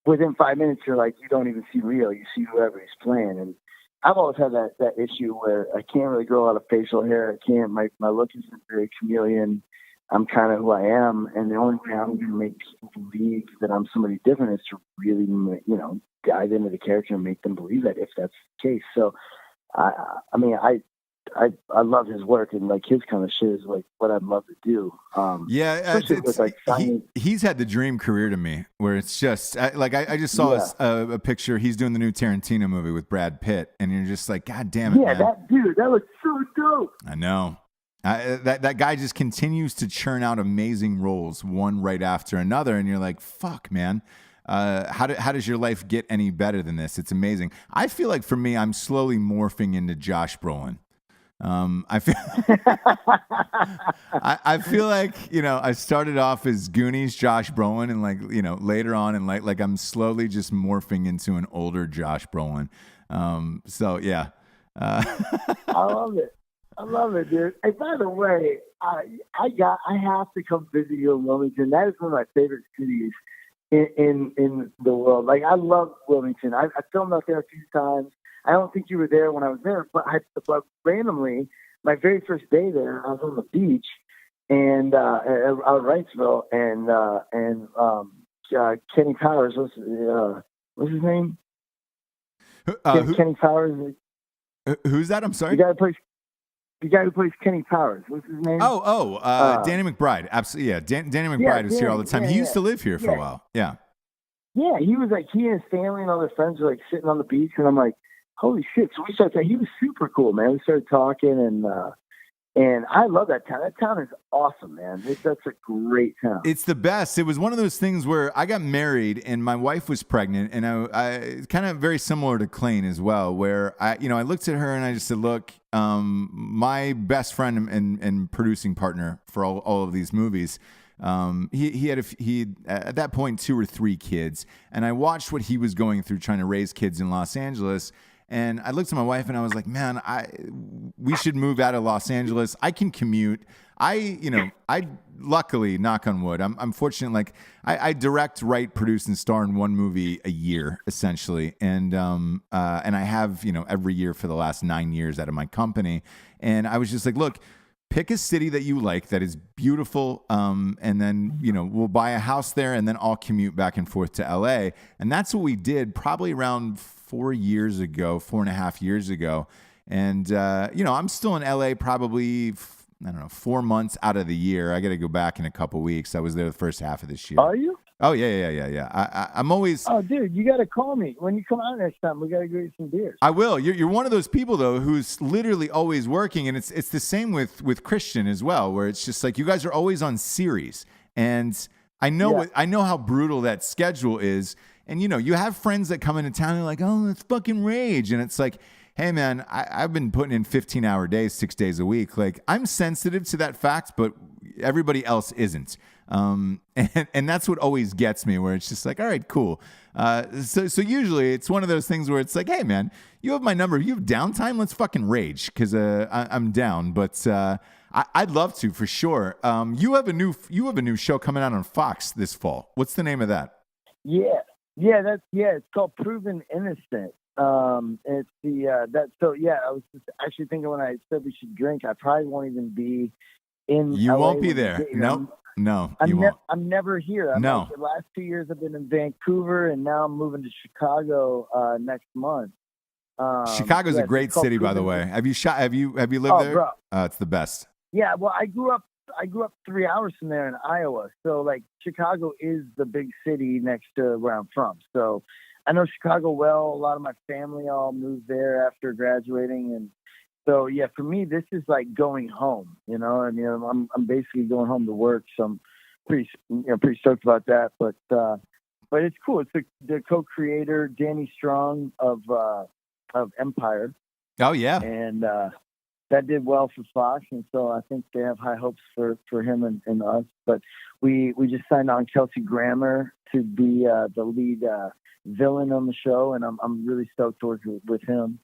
within 5 minutes, you're like, you don't even see Leo. You see whoever he's playing. And I've always had that issue where I can't really grow out of facial hair. I can't. My look isn't very chameleon. I'm kind of who I am. And the only way I'm going to make people believe that I'm somebody different is to really, dive into the character and make them believe that, if that's the case. So, I mean, I love his work, and like his kind of shit is like what I'd love to do. He's had the dream career to me, where it's just I just saw a picture. He's doing the new Tarantino movie with Brad Pitt, and you're just like, God damn it, man. that looks so dope. I know. That guy just continues to churn out amazing roles, one right after another, and you're like, fuck, man. How does your life get any better than this? It's amazing. I feel like for me, I'm slowly morphing into Josh Brolin. I feel like, I started off as Goonies Josh Brolin, and later on in like I'm slowly just morphing into an older Josh Brolin. So yeah. I love it, dude. Hey, by the way, I have to come visit you in Wilmington. That is one of my favorite cities in the world. Like, I love Wilmington. I filmed out there a few times. I don't think you were there when I was there, but randomly, my very first day there, I was on the beach and out of Wrightsville, and Kenny Powers, what's his name? Kenny Powers. Who's that? I'm sorry. The guy who plays Kenny Powers. What's his name? Danny McBride. Absolutely, yeah. Danny McBride is here all the time. He used to live here for a while. Yeah. Yeah, he was like, he and his family and all their friends were like sitting on the beach, and I'm like, holy shit. So we started talking. He was super cool, man. We started talking, and I love that town. That town is awesome, man. That's a great town. It's the best. It was one of those things where I got married and my wife was pregnant, and I kind of very similar to Clayne as well, where I looked at her and I just said, look, my best friend and producing partner for all of these movies, he had at that point 2 or 3 kids, and I watched what he was going through trying to raise kids in Los Angeles. And I looked at my wife and I was like, man, we should move out of Los Angeles. I can commute. I luckily, knock on wood, I'm fortunate. Like I direct, write, produce, and star in one movie a year, essentially. And I have, every year for the last 9 years out of my company. And I was just like, look, pick a city that you like that is beautiful, and then, we'll buy a house there, and then I'll commute back and forth to LA. And that's what we did probably around 4.5 years ago. And, I'm still in LA probably, 4 months out of the year. I got to go back in a couple weeks. I was there the first half of this year. Are you? Oh, yeah. I'm always... Oh, dude, you got to call me. When you come out next time, we got to go get some beers. I will. You're one of those people, though, who's literally always working. And it's the same with Christian as well, where it's just like you guys are always on series. And I know how brutal that schedule is. And, you have friends that come into town and they're like, oh, it's fucking Rage. And it's like, hey, man, I've been putting in 15-hour days, 6 days a week. Like, I'm sensitive to that fact, but everybody else isn't. And that's what always gets me, where it's just like, all right, cool. So usually it's one of those things where it's like, hey, man, you have my number. If you have downtime, let's fucking rage, because I'm down. But I'd love to, for sure. You have a new show coming out on Fox this fall. What's the name of that? Yeah, it's called Proven Innocent. It's the that. So yeah, I was just actually thinking when I said we should drink, I probably won't even be in. You LA won't be when we there. get here. Nope. No, you won't. I'm never here. No. Like, the last 2 years I've been in Vancouver, and now I'm moving to Chicago next month. Chicago's a great city, by the way. Have you lived there? Bro. It's the best. Yeah, well, I grew up 3 hours from there in Iowa. So like Chicago is the big city next to where I'm from. So I know Chicago well. A lot of my family all moved there after graduating, and so yeah, for me this is like going home. You know, I mean, I'm basically going home to work. So I'm pretty stoked about that. But it's cool. It's the co-creator Danny Strong of Empire. Oh yeah, and that did well for Fox, and so I think they have high hopes for him and us. But we just signed on Kelsey Grammar to be the lead villain on the show, and I'm really stoked to work with him.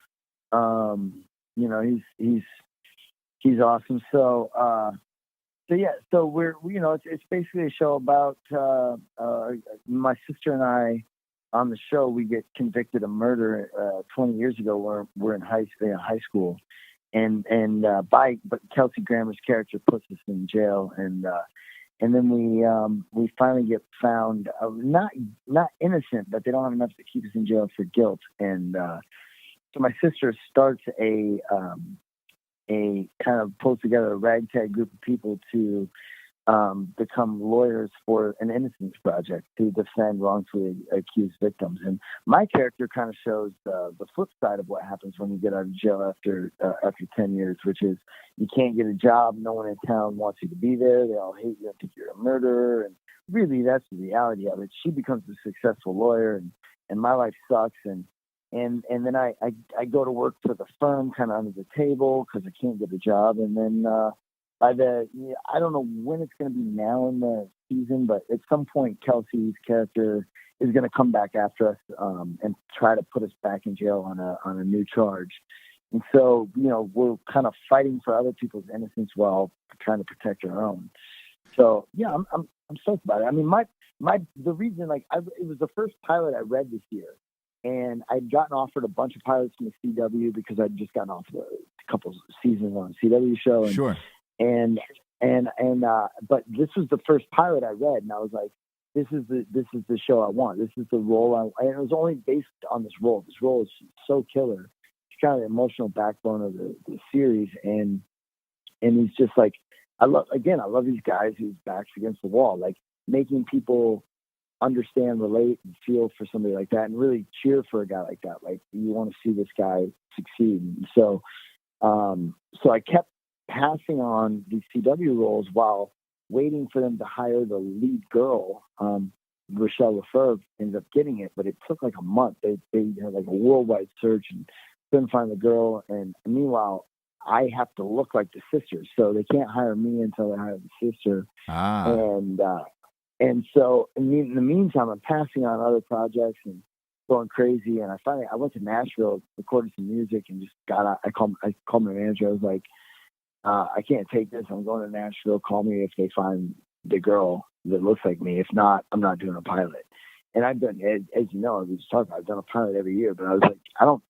You know, he's awesome. So yeah, so we're it's basically a show about my sister and I. On the show, we get convicted of murder 20 years ago. We're in high school, but Kelsey Grammer's character puts us in jail, and then we finally get found not innocent, but they don't have enough to keep us in jail for guilt, and so my sister starts a kind of pulls together a ragtag group of people to become lawyers for an innocence project to defend wrongfully accused victims. And my character kind of shows the flip side of what happens when you get out of jail after 10 years, which is you can't get a job. No one in town wants you to be there. They all hate you and think you're a murderer. And really, that's the reality of it. She becomes a successful lawyer, and my life sucks. And then I go to work for the firm kind of under the table because I can't get a job. And then I don't know when it's going to be now in the season, but at some point, Kelsey's character is going to come back after us and try to put us back in jail on a new charge. And so, we're kind of fighting for other people's innocence while trying to protect our own. So, yeah, I'm stoked about it. I mean, the reason, it was the first pilot I read this year, and I'd gotten offered a bunch of pilots from the CW because I'd just gotten offered a couple seasons on a CW show. And, sure. But this was the first pilot I read, and I was like, this is the show I want. This is the role and it was only based on this role. This role is so killer. It's kind of the emotional backbone of the series, and he's just like, I love these guys whose backs against the wall, like making people understand, relate, and feel for somebody like that, and really cheer for a guy like that. Like, you want to see this guy succeed. And so I kept passing on these CW roles while waiting for them to hire the lead girl. Rochelle Lefebvre ended up getting it, but it took like a month. They had like a worldwide search and couldn't find the girl. And meanwhile, I have to look like the sister, so they can't hire me until they hire the sister. And so in the meantime, I'm passing on other projects and going crazy. And I went to Nashville, recorded some music, and just got out. I called my manager. I was like, I can't take this. I'm going to Nashville. Call me if they find the girl that looks like me. If not, I'm not doing a pilot. And I've done, as you know, we just talked about, I've done a pilot every year, but I was like, I don't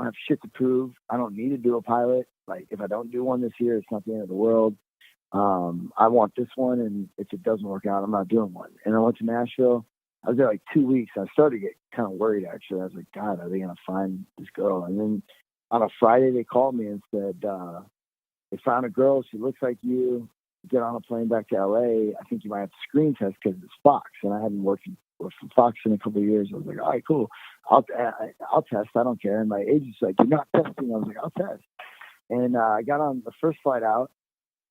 have shit to prove. I don't need to do a pilot. Like, if I don't do one this year, it's not the end of the world. I want this one, and if it doesn't work out, I'm not doing one. And I went to Nashville. I was there like 2 weeks. I started to get kind of worried, actually. I was like, God, are they going to find this girl? And then on a Friday, they called me and said, they found a girl. She looks like you. Get on a plane back to LA. I think you might have to screen test because it's Fox, and I hadn't worked for Fox in a couple of years. I was like, all right, cool. I'll test. I don't care. And my agent's like, you're not testing. I was like, I'll test. And I got on the first flight out.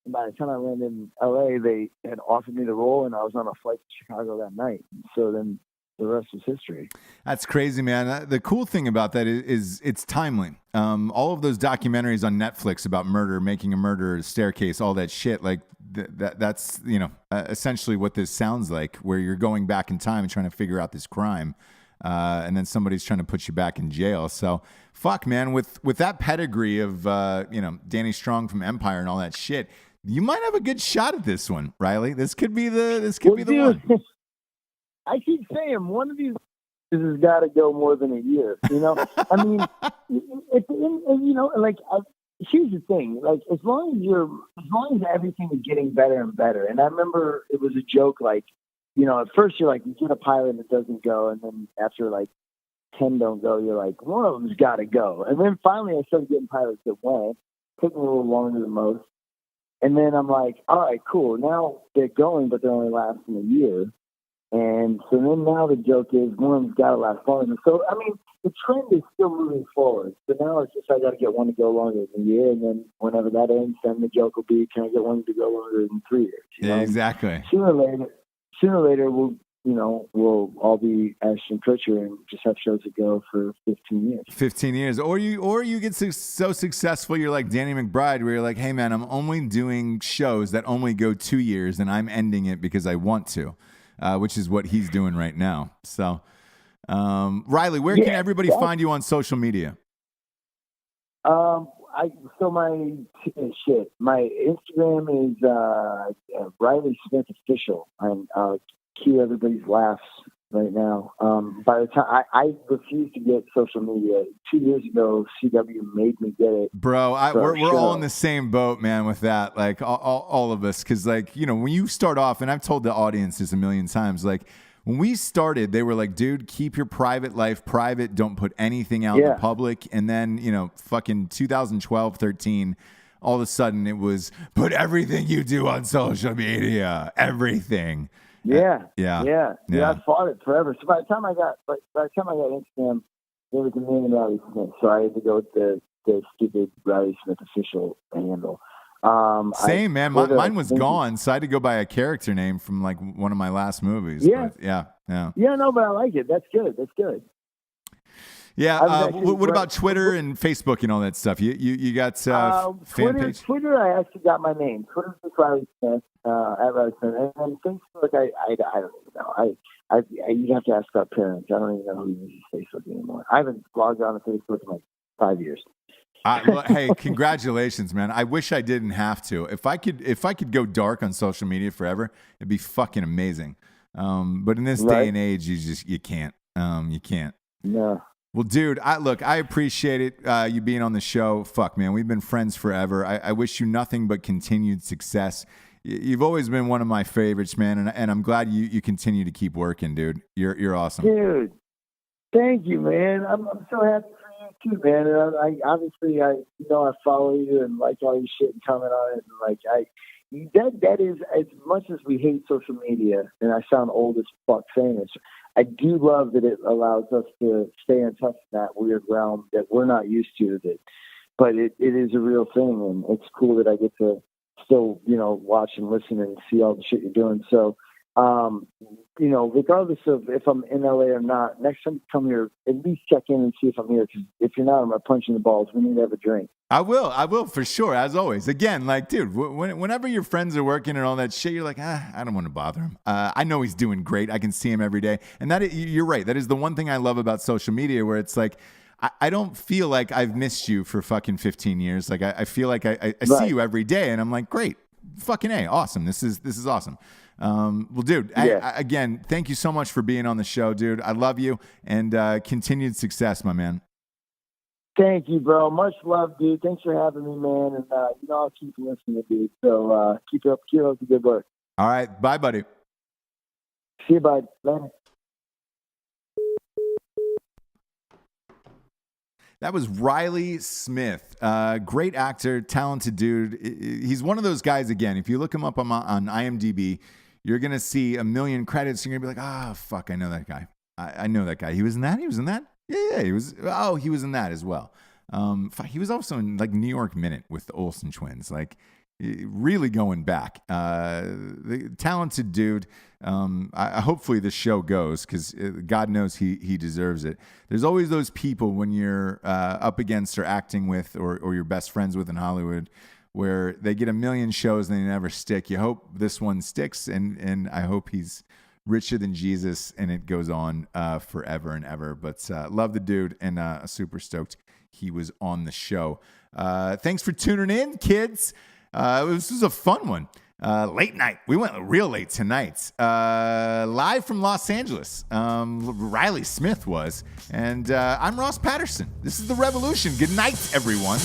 And by the time I landed in LA, they had offered me the role, and I was on a flight to Chicago that night. So then the rest was history. That's crazy, man. The cool thing about that is it's timely. All of those documentaries on Netflix about murder, making a murder, staircase, all that shit, like that's essentially what this sounds like, where you're going back in time and trying to figure out this crime, and then somebody's trying to put you back in jail. So fuck, man, with that pedigree of Danny Strong from Empire and all that shit, you might have a good shot at this one, Riley. This could be the one. I keep saying, one of these this has got to go more than a year. You know, I mean, here's the thing. Like, as long as everything is getting better and better. And I remember it was a joke. Like, you know, at first you're like, you get a pilot that doesn't go, and then after like 10 don't go, you're like, one of them's got to go. And then finally, I started getting pilots that went. Took me a little longer than most. And then I'm like, all right, cool. Now they're going, but they're only lasting a year. And so then now the joke is one of them's got to last longer. So, I mean, the trend is still moving forward. So now it's just I got to get one to go longer than a year. And then whenever that ends, then the joke will be, can I get one to go longer than 3 years? You know? Exactly. Sooner or later, we'll all be Ashton Kutcher and just have shows that go for 15 years. 15 years. Or you get so successful, you're like Danny McBride, where you're like, hey, man, I'm only doing shows that only go 2 years, and I'm ending it because I want to, which is what he's doing right now. So, Riley, where can everybody find you on social media? My Instagram is Riley Smith Official. I'm cue everybody's laughs right now. By the time I refused to get social media 2 years ago, CW made me get it. Bro, we're all in the same boat, man, with that. Like all of us, because like, you know, when you start off, and I've told the audience this a million times, like when we started, they were like, dude, keep your private life private. Don't put anything out in the public. And then, you know, fucking 2012, 13, all of a sudden it was put everything you do on social media, everything. Yeah. I fought it forever. So by the time I got Instagram, there was a million Riley Smith, so I had to go with the stupid Riley Smith Official handle. Same, man. Mine was gone, so I had to go by a character name from like one of my last movies. Yeah, but yeah. No, but I like it. That's good. Yeah. What about Twitter and Facebook and all that stuff? You got fan page? Twitter, I actually got my name. Twitter's just Riley Smith, at Riley Smith. And Facebook, I don't even know. You'd have to ask our parents. I don't even know who uses Facebook anymore. I haven't logged on to Facebook in like 5 years. Hey, congratulations, man. I wish I didn't have to. If I could go dark on social media forever, it'd be fucking amazing. But in this day and age, you can't. You can't. No. Well, dude, I appreciate it, you being on the show. Fuck, man, we've been friends forever. I wish you nothing but continued success. You've always been one of my favorites, man, and I'm glad you continue to keep working, dude. You're awesome. Dude, thank you, man. I'm so happy for you too, man. And I follow you and like all your shit and comment on it, and like that is, as much as we hate social media, and I sound old as fuck saying this, I do love that it allows us to stay in touch in that weird realm that we're not used to. But it is a real thing, and it's cool that I get to still, watch and listen and see all the shit you're doing. So, regardless of if I'm in LA or not, next time you come here, at least check in and see if I'm here. Because if you're not, I'm going to punch in the balls. We need to have a drink. I will for sure, as always. Again, like, dude, whenever your friends are working and all that shit, you're like, I don't want to bother him. I know he's doing great. I can see him every day. And you're right. That is the one thing I love about social media, where it's like, I don't feel like I've missed you for fucking 15 years. Like, I feel like I see you every day, and I'm like, great, fucking A, awesome. This is awesome. Well, dude, again, thank you so much for being on the show, dude. I love you, and continued success, my man. Thank you, bro. Much love, dude. Thanks for having me, man. And I'll keep listening, dude. So keep up the good work. All right, bye, buddy. See you, bud. Later. That was Riley Smith. Great actor, talented dude. He's one of those guys, again, if you look him up on IMDb, you're going to see a million credits. You're going to be like, fuck, I know that guy. I know that guy. He was in that? Yeah, he was. Oh, he was in that as well. He was also in like New York Minute with the Olsen twins. Like, really going back. The talented dude. Hopefully the show goes, because God knows he deserves it. There's always those people when you're up against or acting with or you're best friends with in Hollywood, where they get a million shows and they never stick. You hope this one sticks, and I hope he's richer than Jesus and it goes on forever and ever. But love the dude, and super stoked he was on the show. Thanks for tuning in, kids. This was a fun one. Late night. We went real late tonight. Live from Los Angeles. Riley Smith was. And I'm Ross Patterson. This is The Revolution. Good night, everyone.